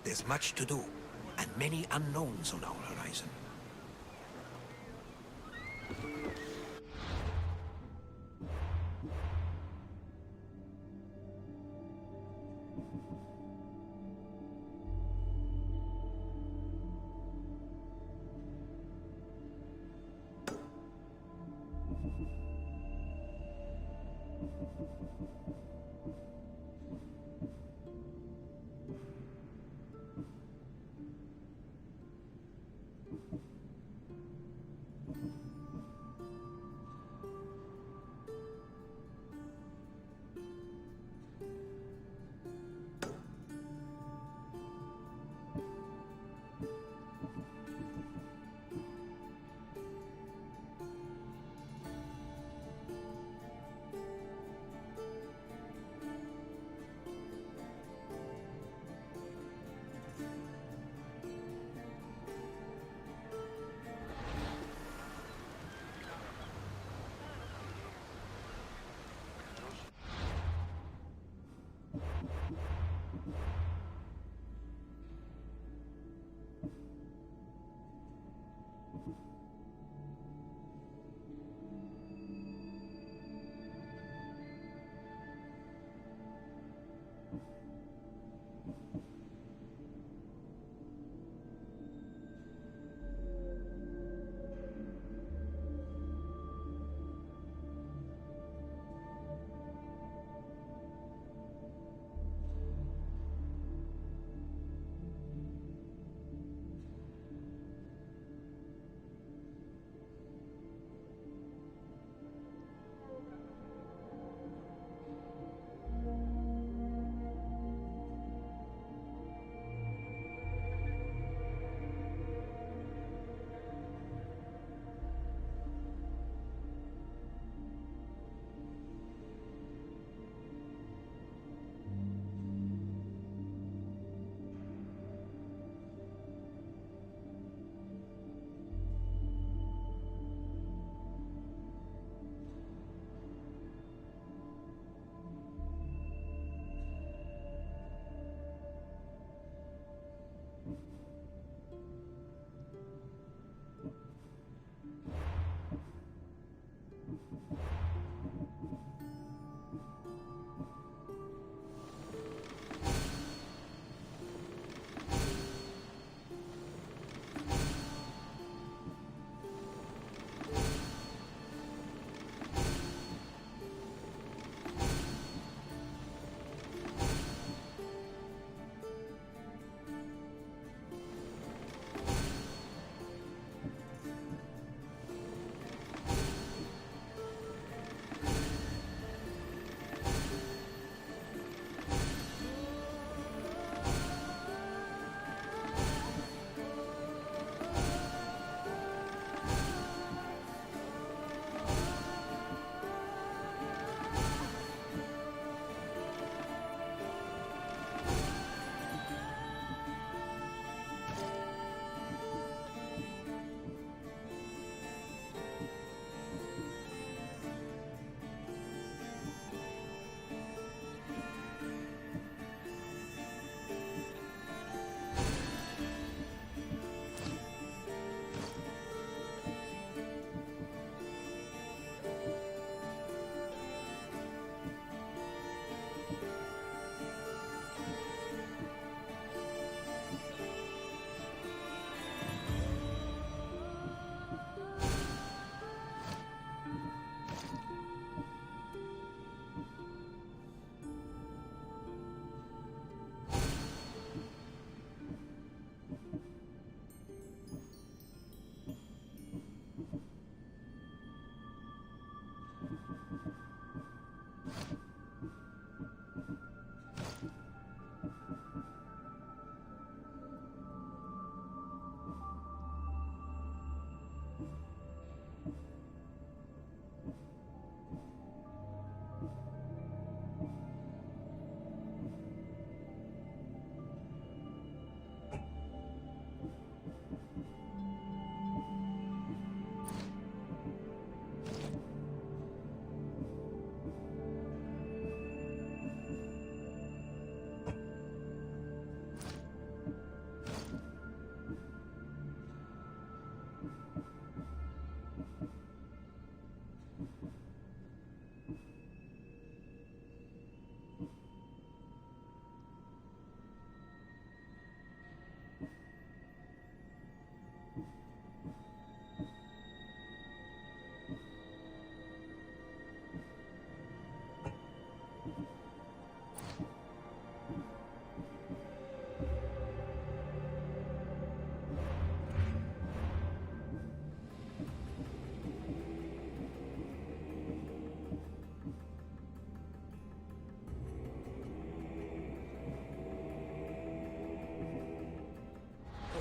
There's much to do, and many unknowns on our horizon.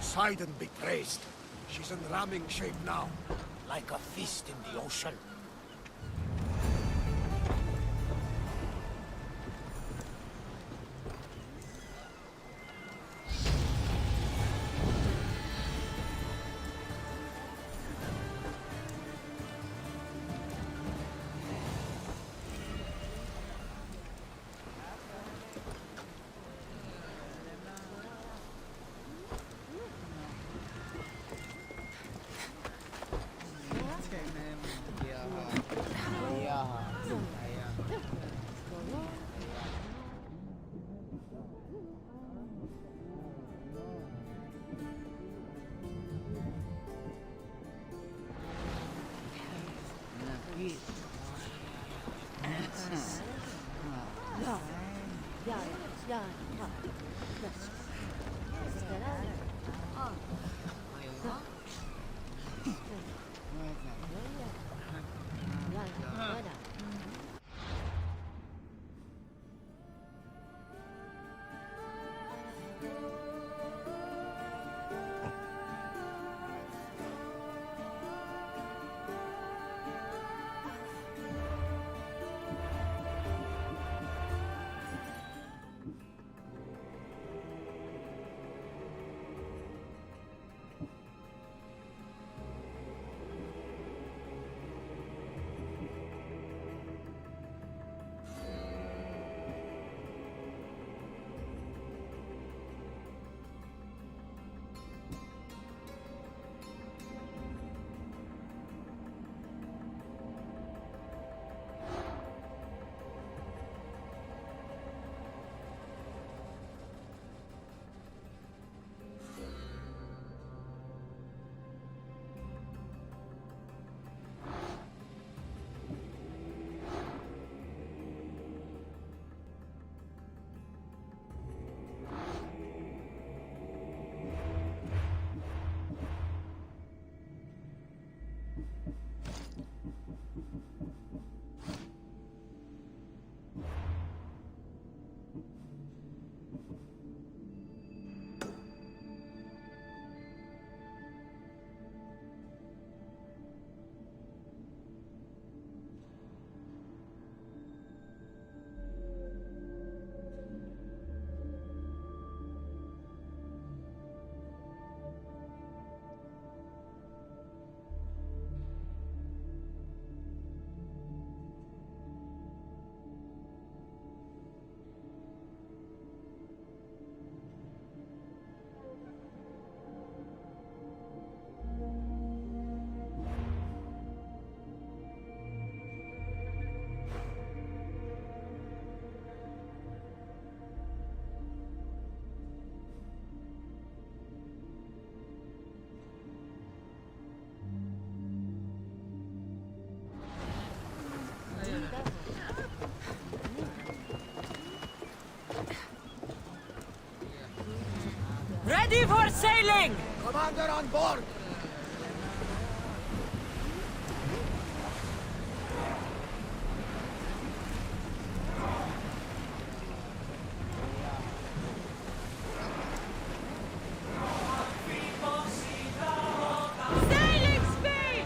Poseidon be praised. She's in ramming shape now, like a fist in the ocean. Ready for sailing! Commander on board! Sailing speed!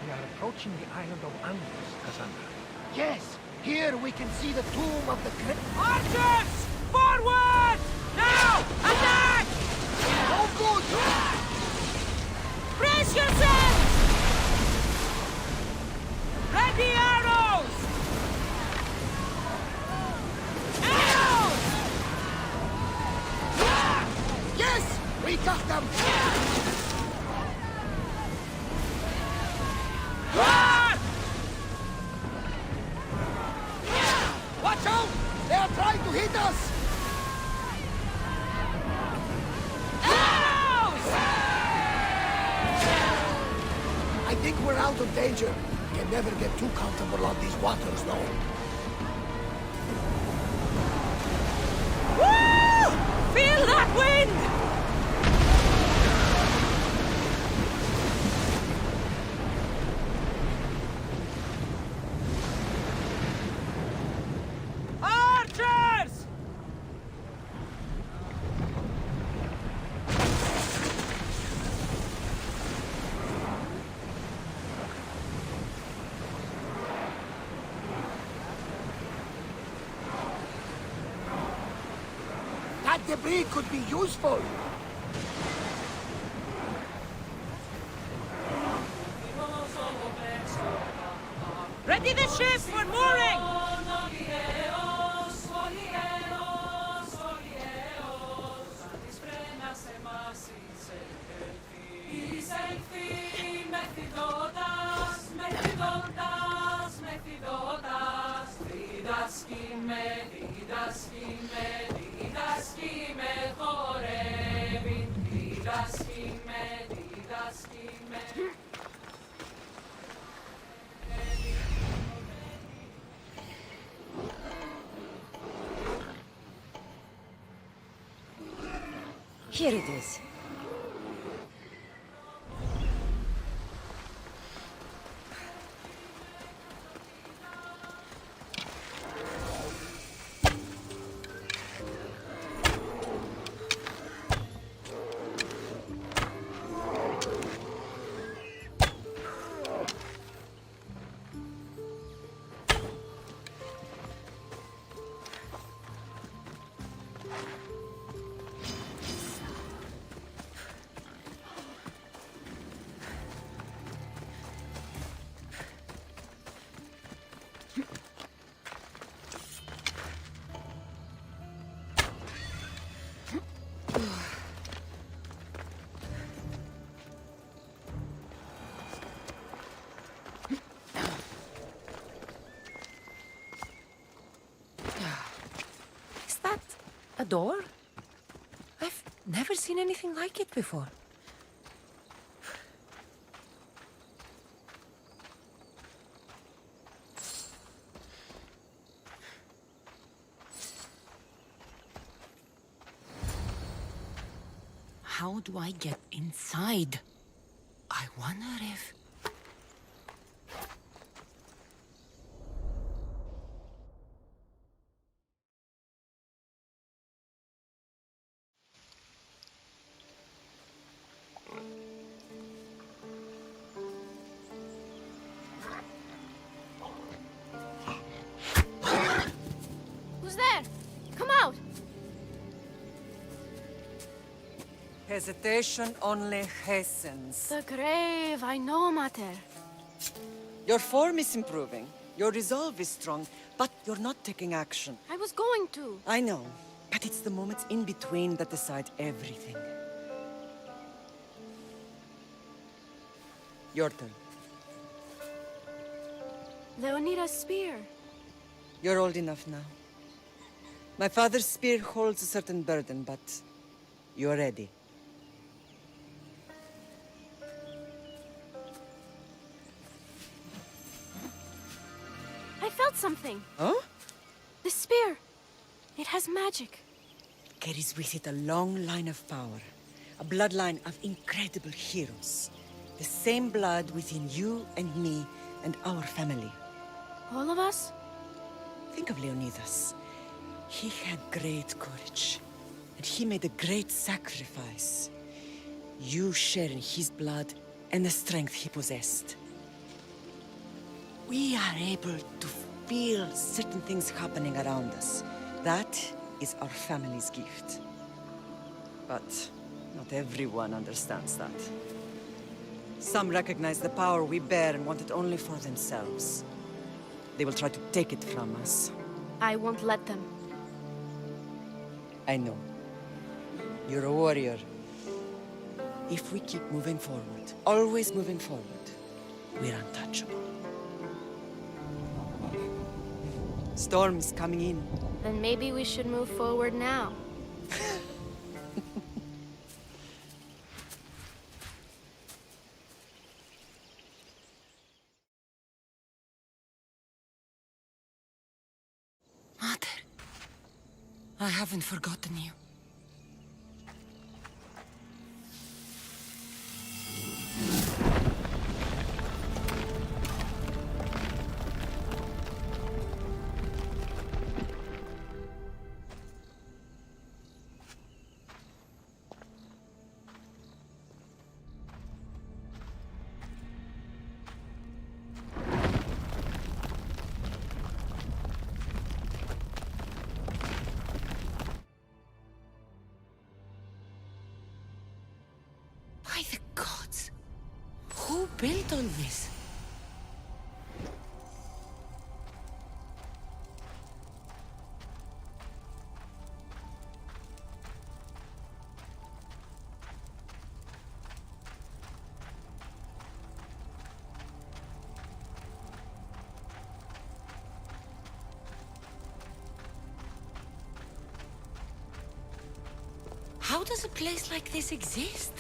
We are approaching the island of Andros, Cassandra. Yes! Here we can see the tomb of the great... Archers! Forward! Now! Attack! Oh, good! Brace yourselves! Got them! Watch out! They are trying to hit us! I think we're out of danger. Can never get too comfortable on these waters, though. Woo! Feel that wind! Archers! That debris could be useful. Ready the ship for mooring! Here it is. Is that a door? I've never seen anything like it before. How do I get inside? I wonder if... Who's there? Come out! Hesitation only hastens. The grave, I know, Mater. Your form is improving. Your resolve is strong, but you're not taking action. I was going to. I know, but it's the moments in between that decide everything. Your turn. Leonida's spear. You're old enough now. My father's spear holds a certain burden, but you're ready. I felt something. Huh? The spear. It has magic. Carries with it a long line of power. A bloodline of incredible heroes. The same blood within you and me and our family. All of us? Think of Leonidas. He had great courage. And he made a great sacrifice. You share in his blood and the strength he possessed. We are able to feel certain things happening around us. That is our family's gift. But not everyone understands that. Some recognize the power we bear and want it only for themselves. They will try to take it from us. I won't let them. I know. You're a warrior. If we keep moving forward, always moving forward, we're untouchable. Storm's coming in. Then maybe we should move forward now. Mother, I haven't forgotten you. By the gods! Who built all this? How does a place like this exist?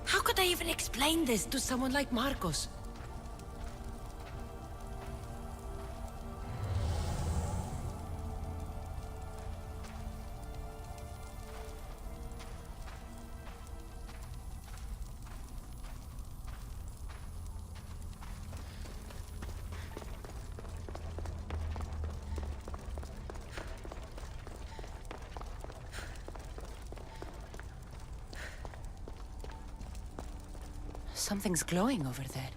How could I even explain this to someone like Marcos? Something's glowing over there.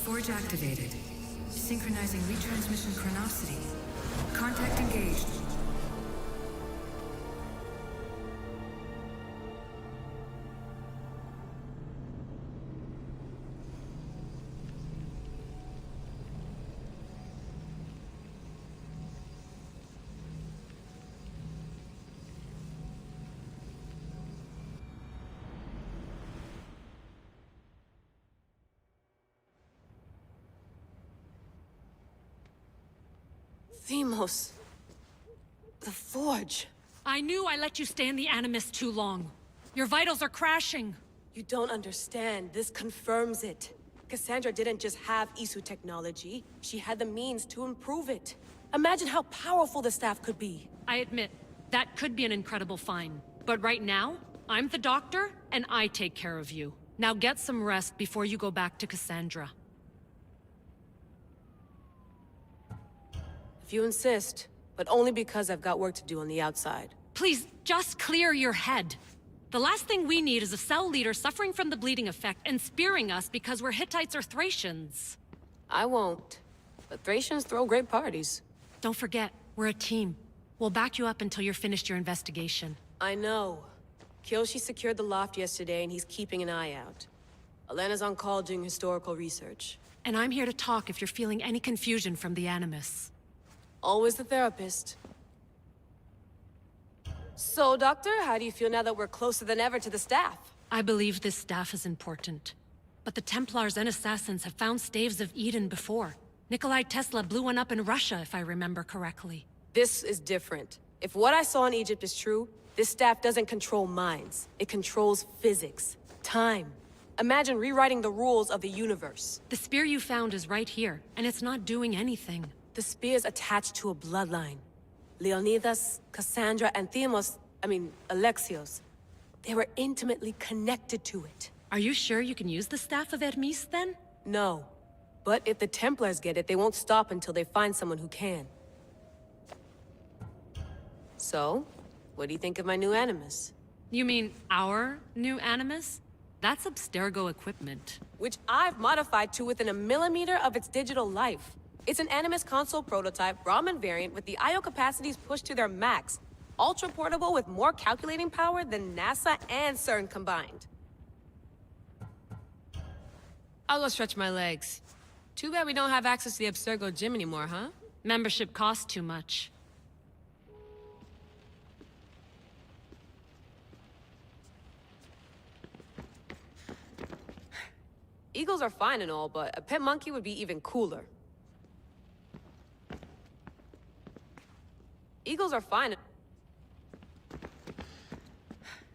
Forge activated. Synchronizing retransmission chronicity. Contact engaged. Themos. The Forge. I knew I let you stay in the Animus too long. Your vitals are crashing. You don't understand. This confirms it. Cassandra didn't just have Isu technology. She had the means to improve it. Imagine how powerful the staff could be. I admit, that could be an incredible find. But right now, I'm the doctor, and I take care of you. Now get some rest before you go back to Cassandra. If you insist, but only because I've got work to do on the outside. Please, just clear your head. The last thing we need is a cell leader suffering from the bleeding effect and spearing us because we're Hittites or Thracians. I won't. But Thracians throw great parties. Don't forget, we're a team. We'll back you up until you're finished your investigation. I know. Kyoshi secured the loft yesterday and he's keeping an eye out. Elena's on call doing historical research. And I'm here to talk if you're feeling any confusion from the Animus. Always the therapist. So, Doctor, how do you feel now that we're closer than ever to the staff? I believe this staff is important. But the Templars and Assassins have found Staves of Eden before. Nikolai Tesla blew one up in Russia, if I remember correctly. This is different. If what I saw in Egypt is true, This staff doesn't control minds. It controls physics, time. Imagine rewriting the rules of the universe. The spear you found is right here, and it's not doing anything. The spear's attached to a bloodline. Leonidas, Cassandra, and Alexios. They were intimately connected to it. Are you sure you can use the Staff of Hermes, then? No. But if the Templars get it, they won't stop until they find someone who can. So, what do you think of my new Animus? You mean our new Animus? That's Abstergo equipment. Which I've modified to within a millimeter of its digital life. It's an Animus console prototype, Brahmin variant, with the I/O capacities pushed to their max. Ultra-portable with more calculating power than NASA and CERN combined. I'll go stretch my legs. Too bad we don't have access to the Abstergo gym anymore, huh? Membership costs too much. Eagles are fine and all, but a pet monkey would be even cooler. Eagles are fine.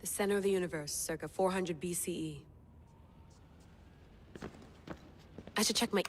The center of the universe, circa 400 BCE. I should check my...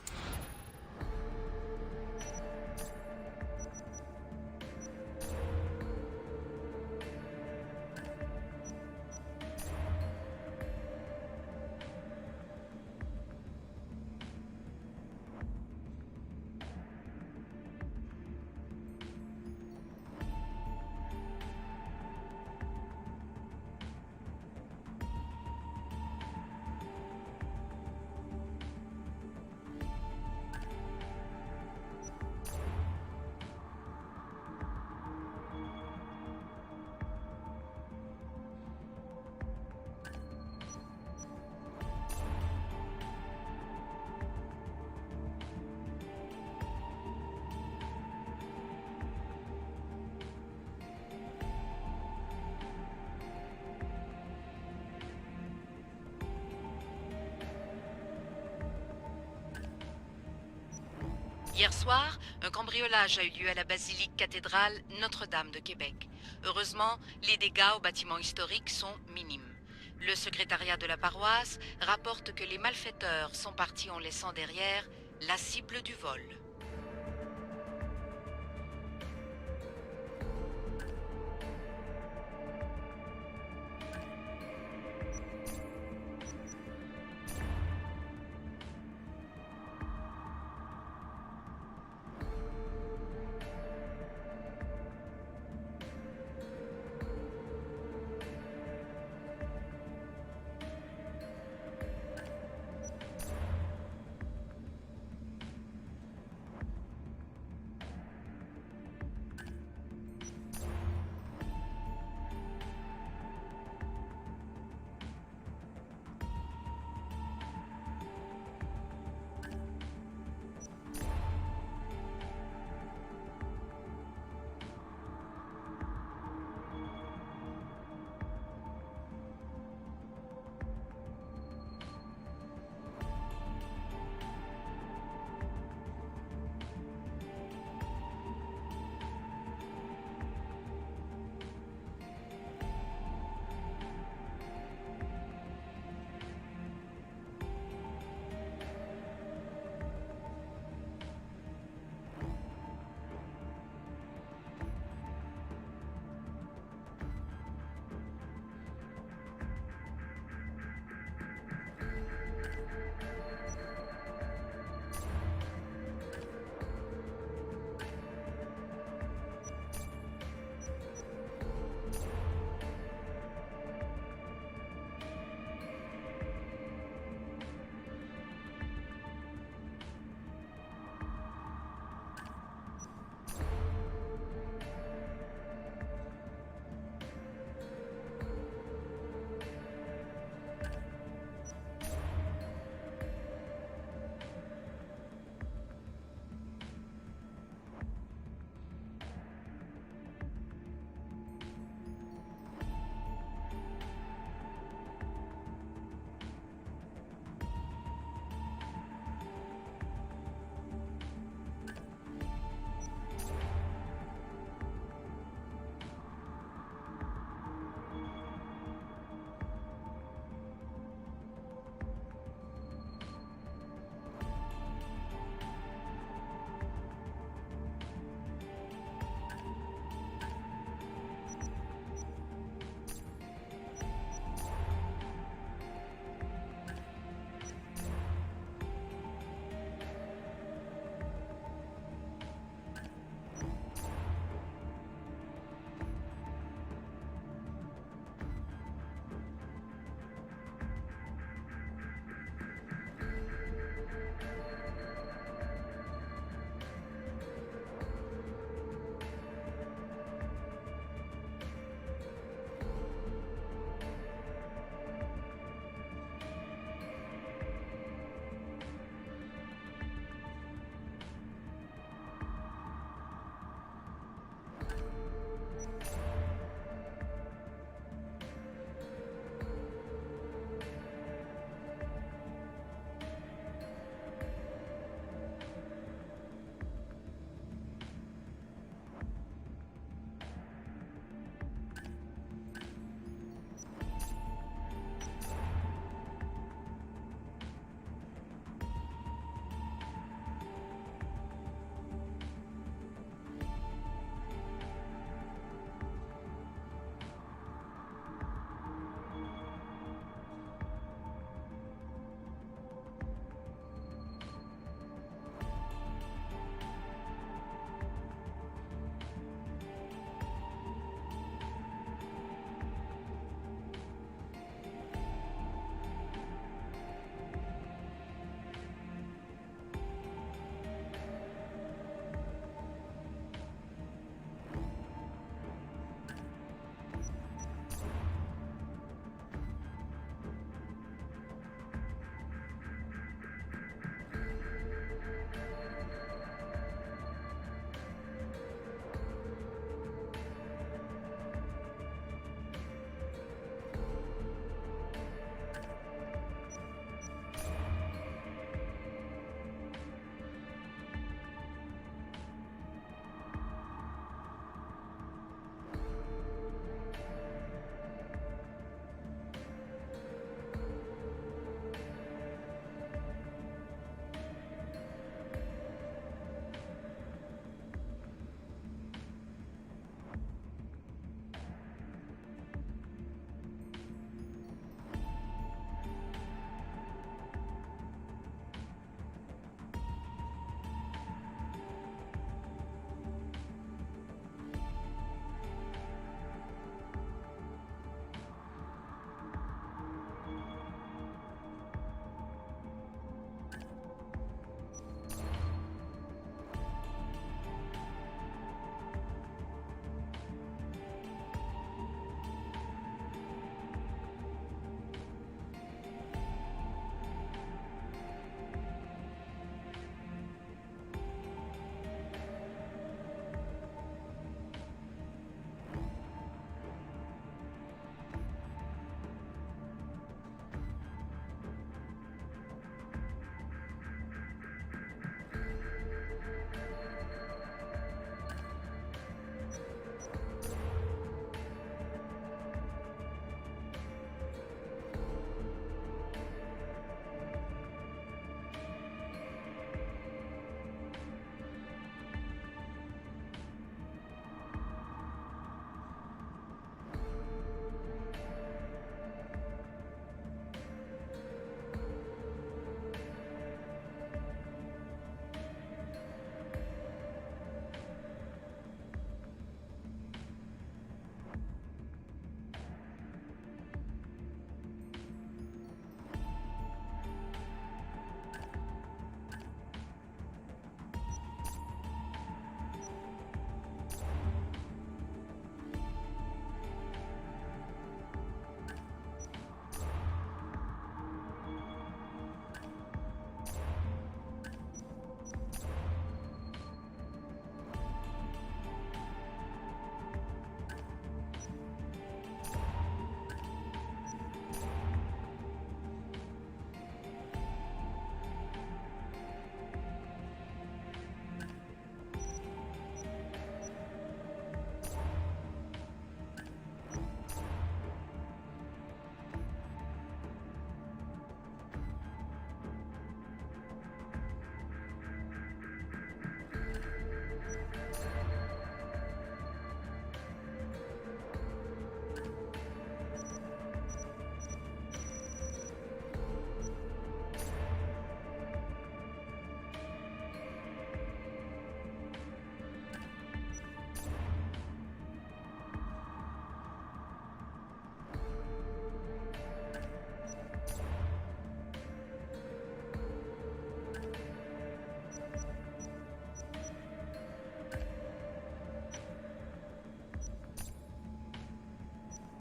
Hier soir, un cambriolage a eu lieu à la basilique cathédrale Notre-Dame de Québec. Heureusement, les dégâts au bâtiment historique sont minimes. Le secrétariat de la paroisse rapporte que les malfaiteurs sont partis en laissant derrière la cible du vol.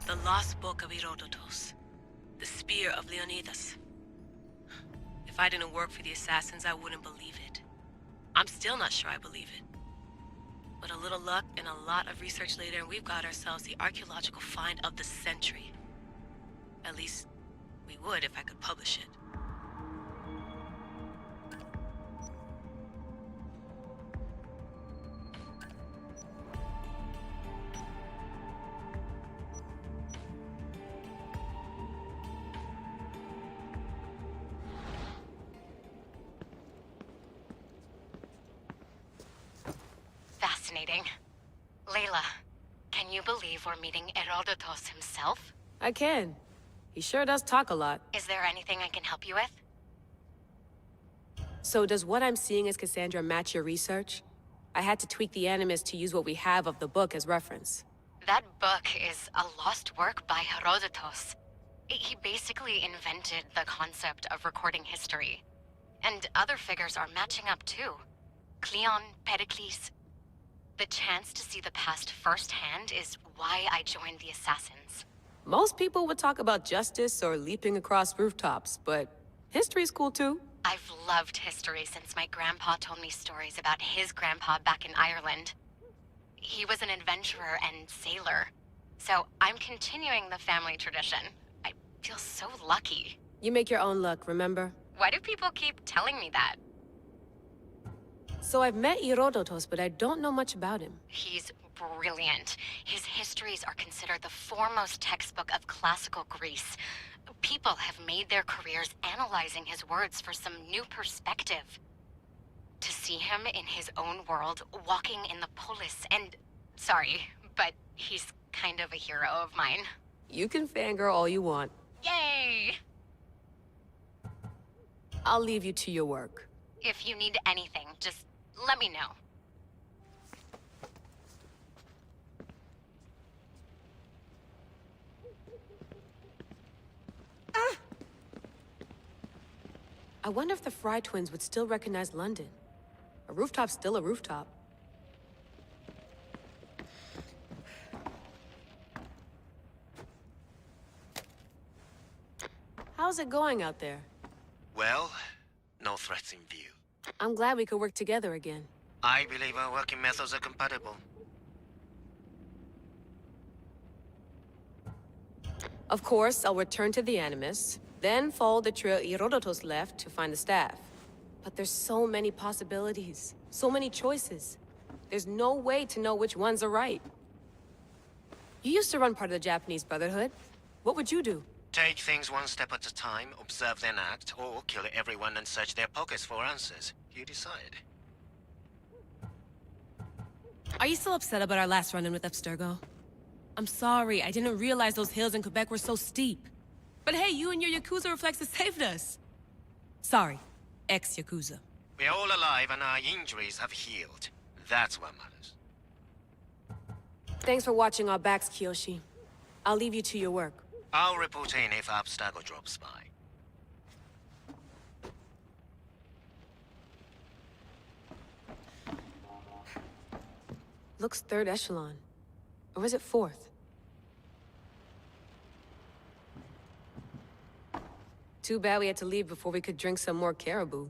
The Lost Book of Herodotus. The Spear of Leonidas. If I didn't work for the Assassins, I wouldn't believe it. I'm still not sure I believe it. But a little luck and a lot of research later, and we've got ourselves the archaeological find of the century. At least, we would if I could publish it. Fascinating. Layla, can you believe we're meeting Herodotus himself? I can. He sure does talk a lot. Is there anything I can help you with? So does what I'm seeing as Cassandra match your research? I had to tweak the Animus to use what we have of the book as reference. That book is a lost work by Herodotus. He basically invented the concept of recording history. And other figures are matching up too. Cleon, Pericles. The chance to see the past firsthand is why I joined the Assassins. Most people would talk about justice or leaping across rooftops, but history's cool too. I've loved history since my grandpa told me stories about his grandpa back in Ireland. He was an adventurer and sailor. So I'm continuing the family tradition. I feel so lucky. You make your own luck, remember? Why do people keep telling me that? So I've met Herodotus, but I don't know much about him. He's brilliant. His histories are considered the foremost textbook of classical Greece. People have made their careers analyzing his words for some new perspective. To see him in his own world, walking in the polis, and... Sorry, but he's kind of a hero of mine. You can fangirl all you want. Yay! I'll leave you to your work. If you need anything, just let me know. I wonder if the Fry twins would still recognize London. A rooftop's still a rooftop. How's it going out there? Well, no threats in view. I'm glad we could work together again. I believe our working methods are compatible. Of course, I'll return to the Animus, then follow the trail Herodotus left to find the staff. But there's so many possibilities, so many choices. There's no way to know which ones are right. You used to run part of the Japanese Brotherhood. What would you do? Take things one step at a time, observe then act, or kill everyone and search their pockets for answers. You decide. Are you still upset about our last run-in with Abstergo? I'm sorry, I didn't realize those hills in Quebec were so steep. But hey, you and your Yakuza reflexes saved us. Sorry, ex-Yakuza. We're all alive and our injuries have healed. That's what matters. Thanks for watching our backs, Kiyoshi. I'll leave you to your work. I'll report in if Abstergo drops by. Looks third echelon. Or is it fourth? Too bad we had to leave before we could drink some more caribou.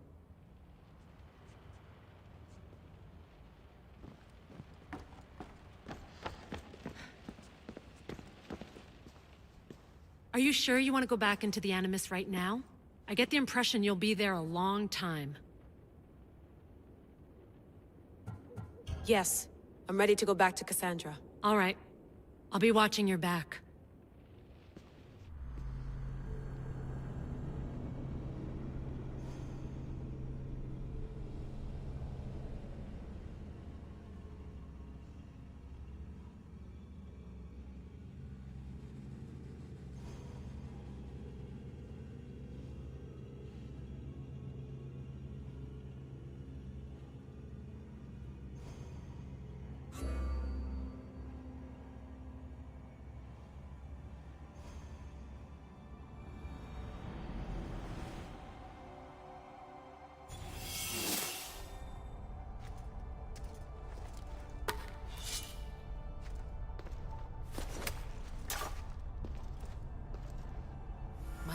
Are you sure you want to go back into the Animus right now? I get the impression you'll be there a long time. Yes. I'm ready to go back to Cassandra. All right. I'll be watching your back.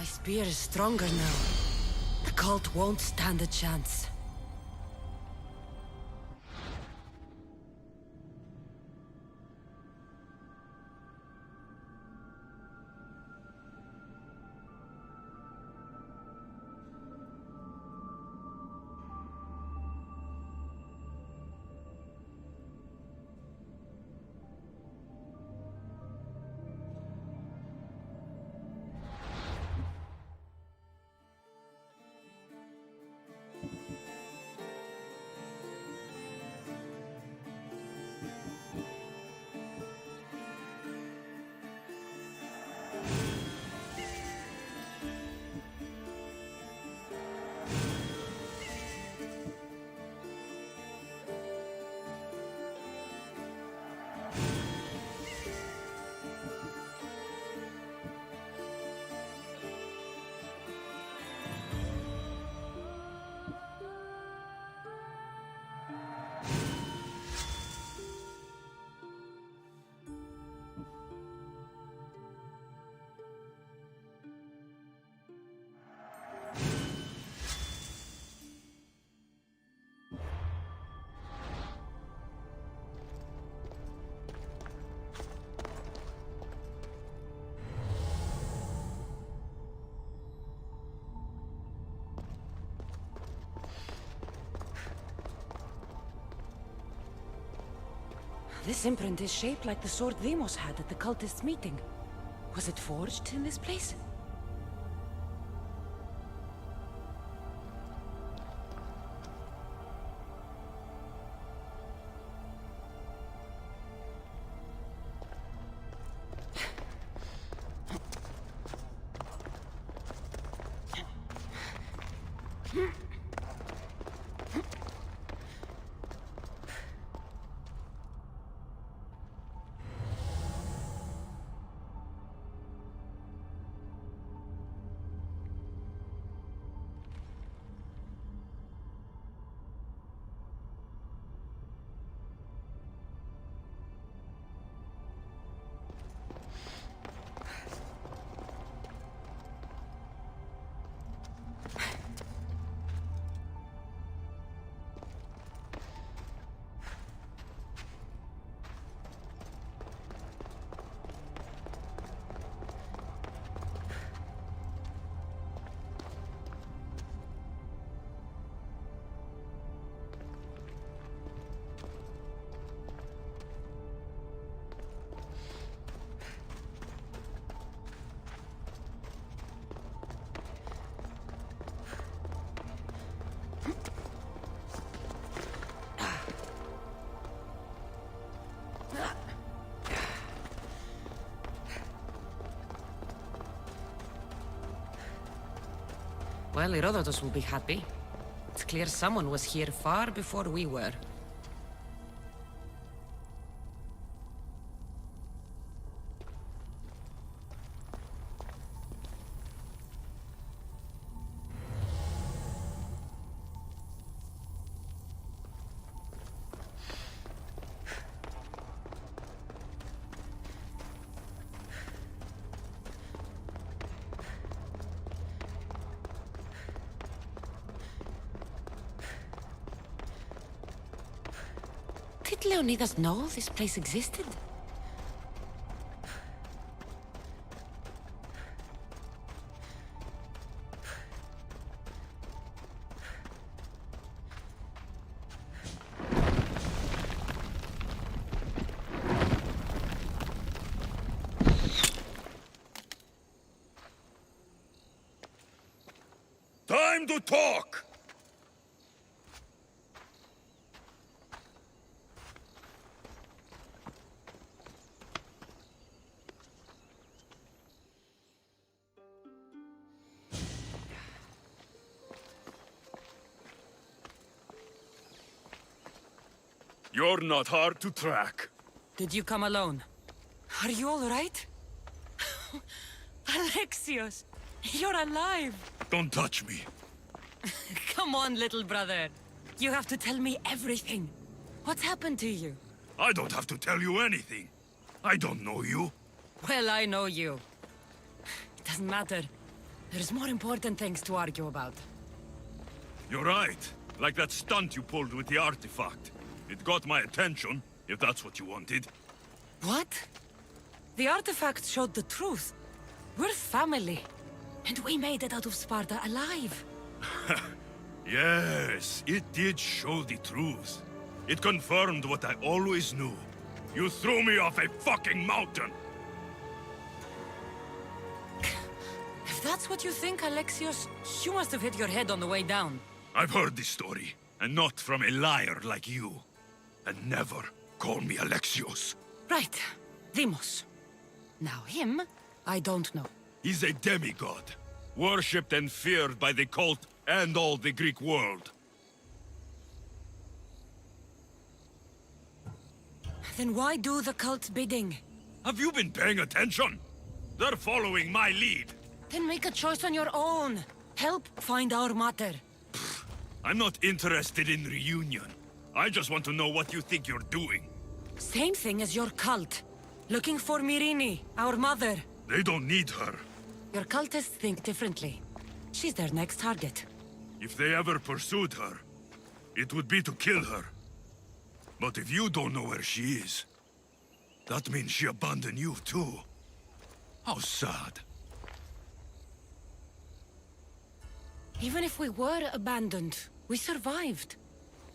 My spear is stronger now. The cult won't stand a chance. This imprint is shaped like the sword Demos had at the cultists' meeting. Was it forged in this place? Well, Herodotus will be happy. It's clear someone was here far before we were. Did Leonidas know this place existed? Time to talk! You're not hard to track. Did you come alone? Are you all right? Alexios, you're alive! Don't touch me. Come on, little brother. You have to tell me everything. What's happened to you? I don't have to tell you anything. I don't know you. Well, I know you. It doesn't matter. There's more important things to argue about. You're right. Like that stunt you pulled with the artifact. It got my attention, if that's what you wanted. What? The artifact showed the truth. We're family. And we made it out of Sparta alive. Yes, it did show the truth. It confirmed what I always knew. You threw me off a fucking mountain! If that's what you think, Alexios, you must have hit your head on the way down. I've heard this story, and not from a liar like you. And never call me Alexios. Right. Demos. Now him, I don't know. He's a demigod, worshipped and feared by the cult and all the Greek world. Then why do the cult's bidding? Have you been paying attention? They're following my lead. Then make a choice on your own. Help find our mater. I'm not interested in reunion. I just want to know what you think you're doing. Same thing as your cult. Looking for Myrini, our mother. They don't need her. Your cultists think differently. She's their next target. If they ever pursued her, it would be to kill her. But if you don't know where she is, that means she abandoned you too. How sad. Even if we were abandoned, we survived.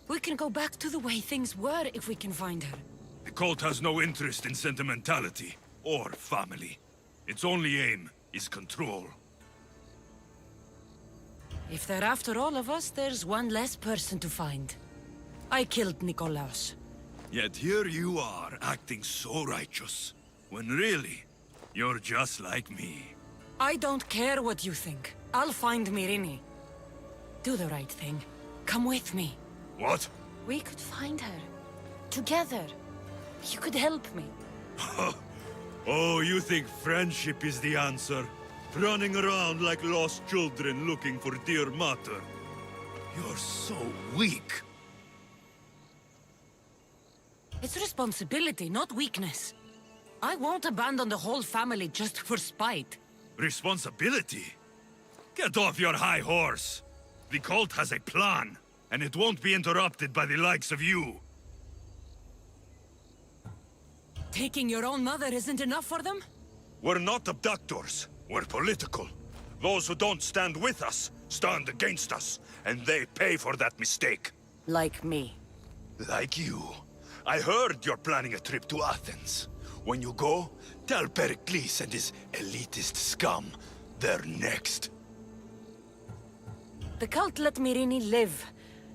We can go back to the way things were if we can find her. The cult has no interest in sentimentality or family. Its only aim is control. If they're after all of us, there's one less person to find. I killed Nikolaos. Yet here you are, acting so righteous, when really, you're just like me. I don't care what you think. I'll find Myrini. Do the right thing. Come with me. What? We could find her. Together. You could help me. Oh, you think friendship is the answer? Running around like lost children looking for dear mater. You're so weak. It's responsibility, not weakness. I won't abandon the whole family just for spite. Responsibility? Get off your high horse. The cult has a plan, and it won't be interrupted by the likes of you. Taking your own mother isn't enough for them? We're not abductors. We're political. Those who don't stand with us stand against us, and they pay for that mistake. Like me. Like you. I heard you're planning a trip to Athens. When you go, tell Pericles and his elitist scum they're next. The cult let Myrini live.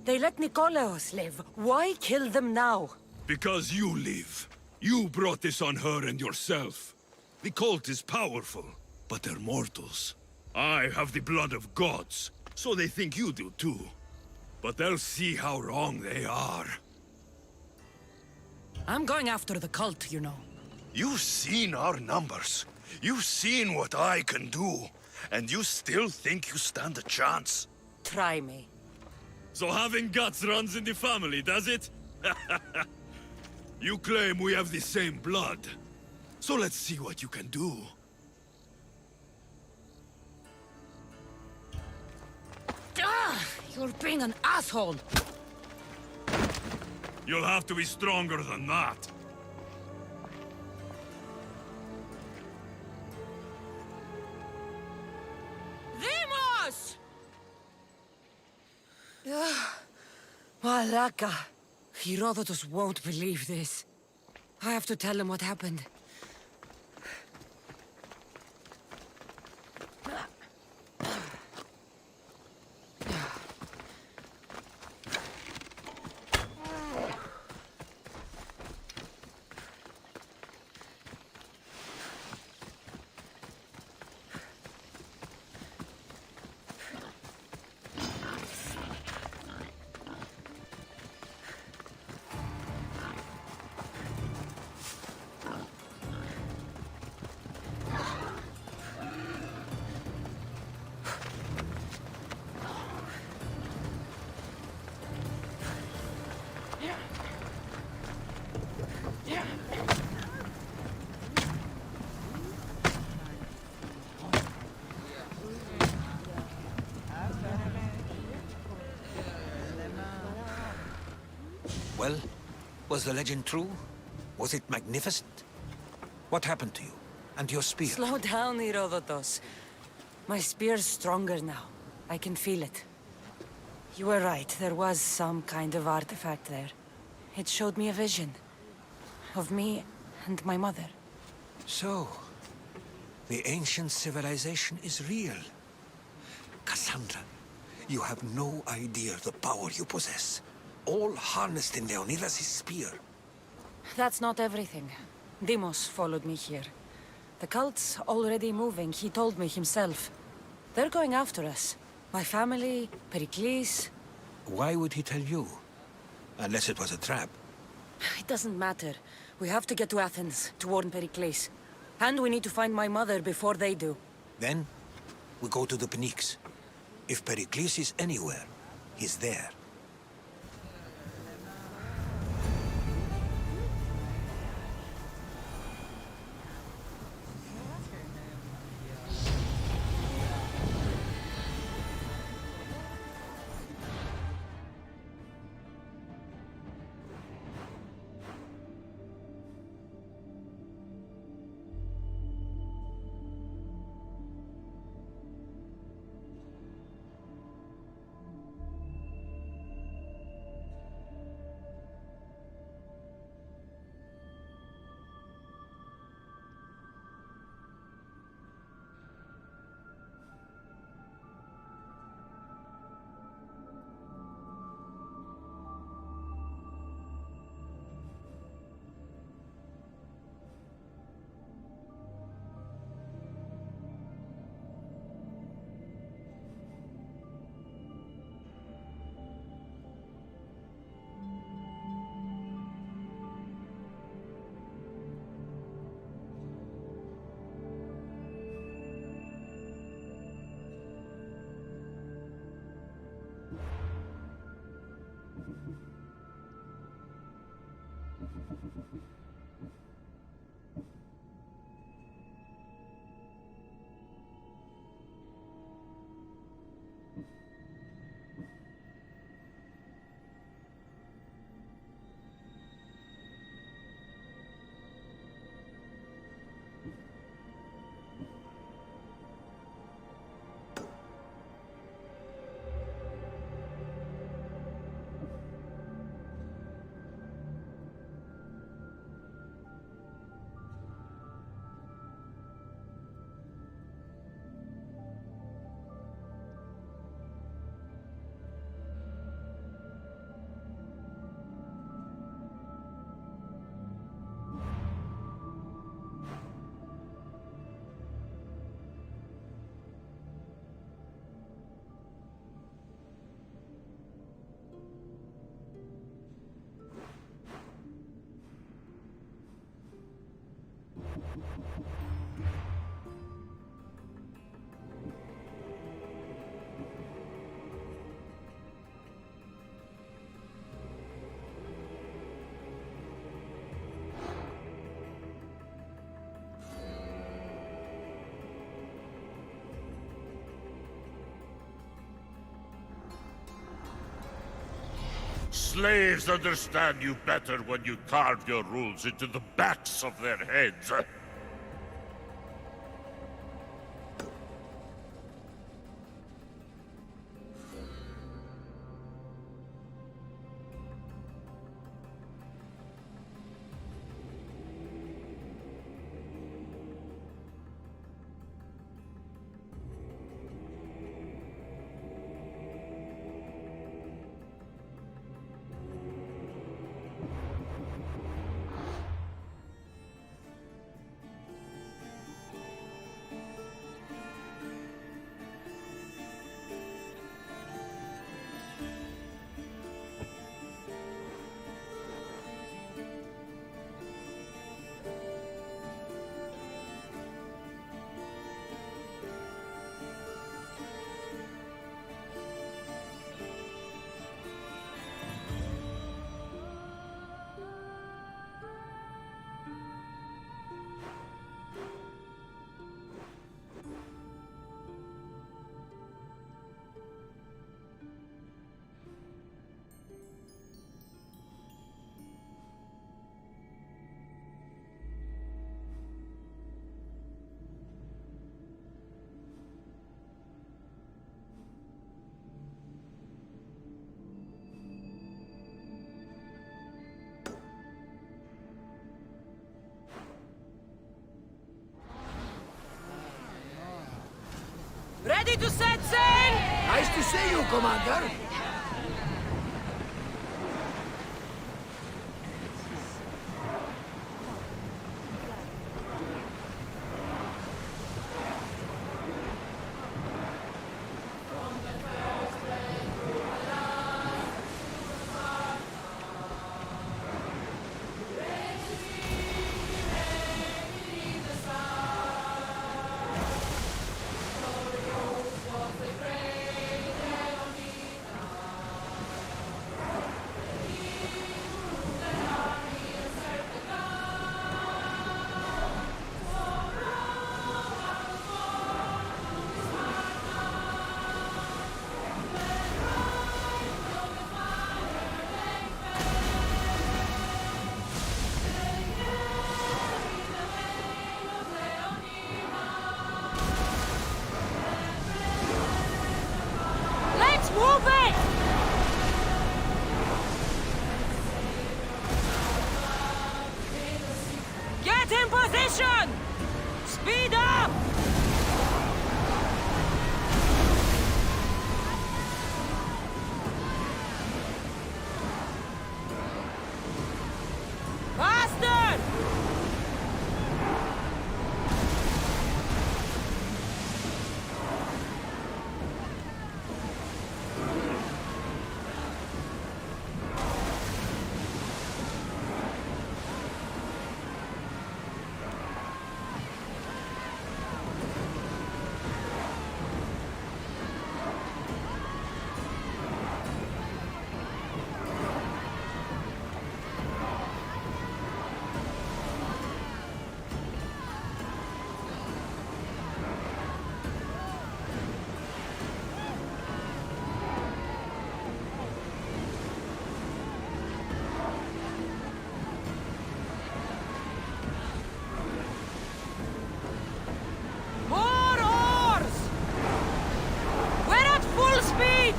They let Nikolaos live. Why kill them now? Because you live. You brought this on her and yourself. The cult is powerful, but they're mortals. I have the blood of gods, so they think you do too. But they'll see how wrong they are. I'm going after the cult, you know. You've seen our numbers. You've seen what I can do. And you still think you stand a chance? Try me. So having guts runs in the family, does it? You claim we have the same blood. So let's see what you can do. Ah, you're being an asshole! You'll have to be stronger than that. Demos! Malaka. Herodotus won't believe this. I have to tell him what happened. Well, was the legend true? Was it magnificent? What happened to you? And your spear? Slow down, Herodotus. My spear's stronger now. I can feel it. You were right, there was some kind of artifact there. It showed me a vision. Of me and my mother. So, the ancient civilization is real. Cassandra, you have no idea the power you possess. All harnessed in Leonidas' spear. That's not everything. Deimos followed me here. The cult's already moving, he told me himself. They're going after us. My family, Pericles. Why would he tell you? Unless it was a trap. It doesn't matter. We have to get to Athens, to warn Pericles. And we need to find my mother before they do. Then, we go to the Pnyx. If Pericles is anywhere, he's there. Slaves understand you better when you carve your rules into the backs of their heads. Ready to set sail! Nice to see you, Commander. Let's move it! Get in position! Speed up! Faster! More oars! We're at full speed!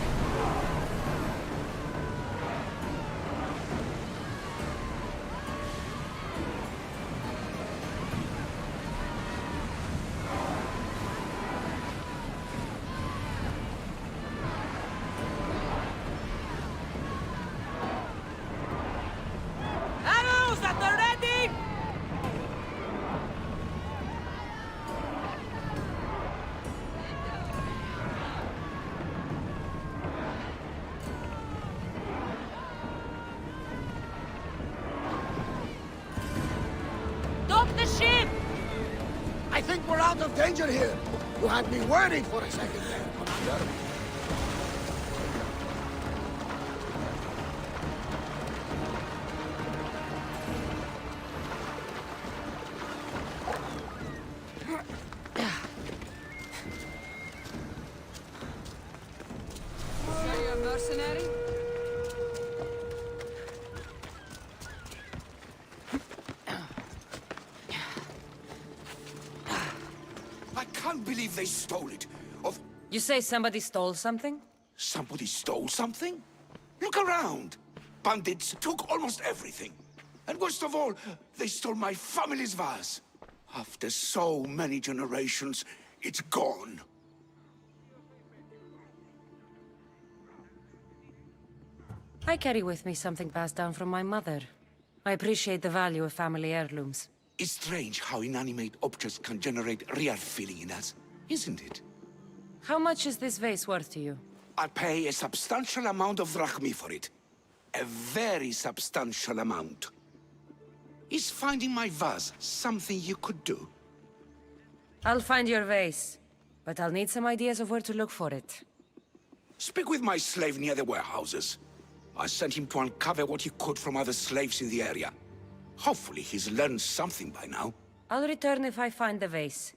Arrows at the ready! Dock the ship! I think we're out of danger here. You had me worried for a second there, Commander. Are you a mercenary? I can't believe they stole it. Of You say somebody stole something? somebody stole something? Look around. Bandits took almost everything. And worst of all, they stole my family's vase. After so many generations, it's gone. I carry with me something passed down from my mother. I appreciate the value of family heirlooms. It's strange how inanimate objects can generate real feeling in us, isn't it? How much is this vase worth to you? I pay a substantial amount of drachmi for it. A very substantial amount. Is finding my vase something you could do? I'll find your vase, but I'll need some ideas of where to look for it. Speak with my slave near the warehouses. I sent him to uncover what he could from other slaves in the area. Hopefully he's learned something by now. I'll return if I find the vase.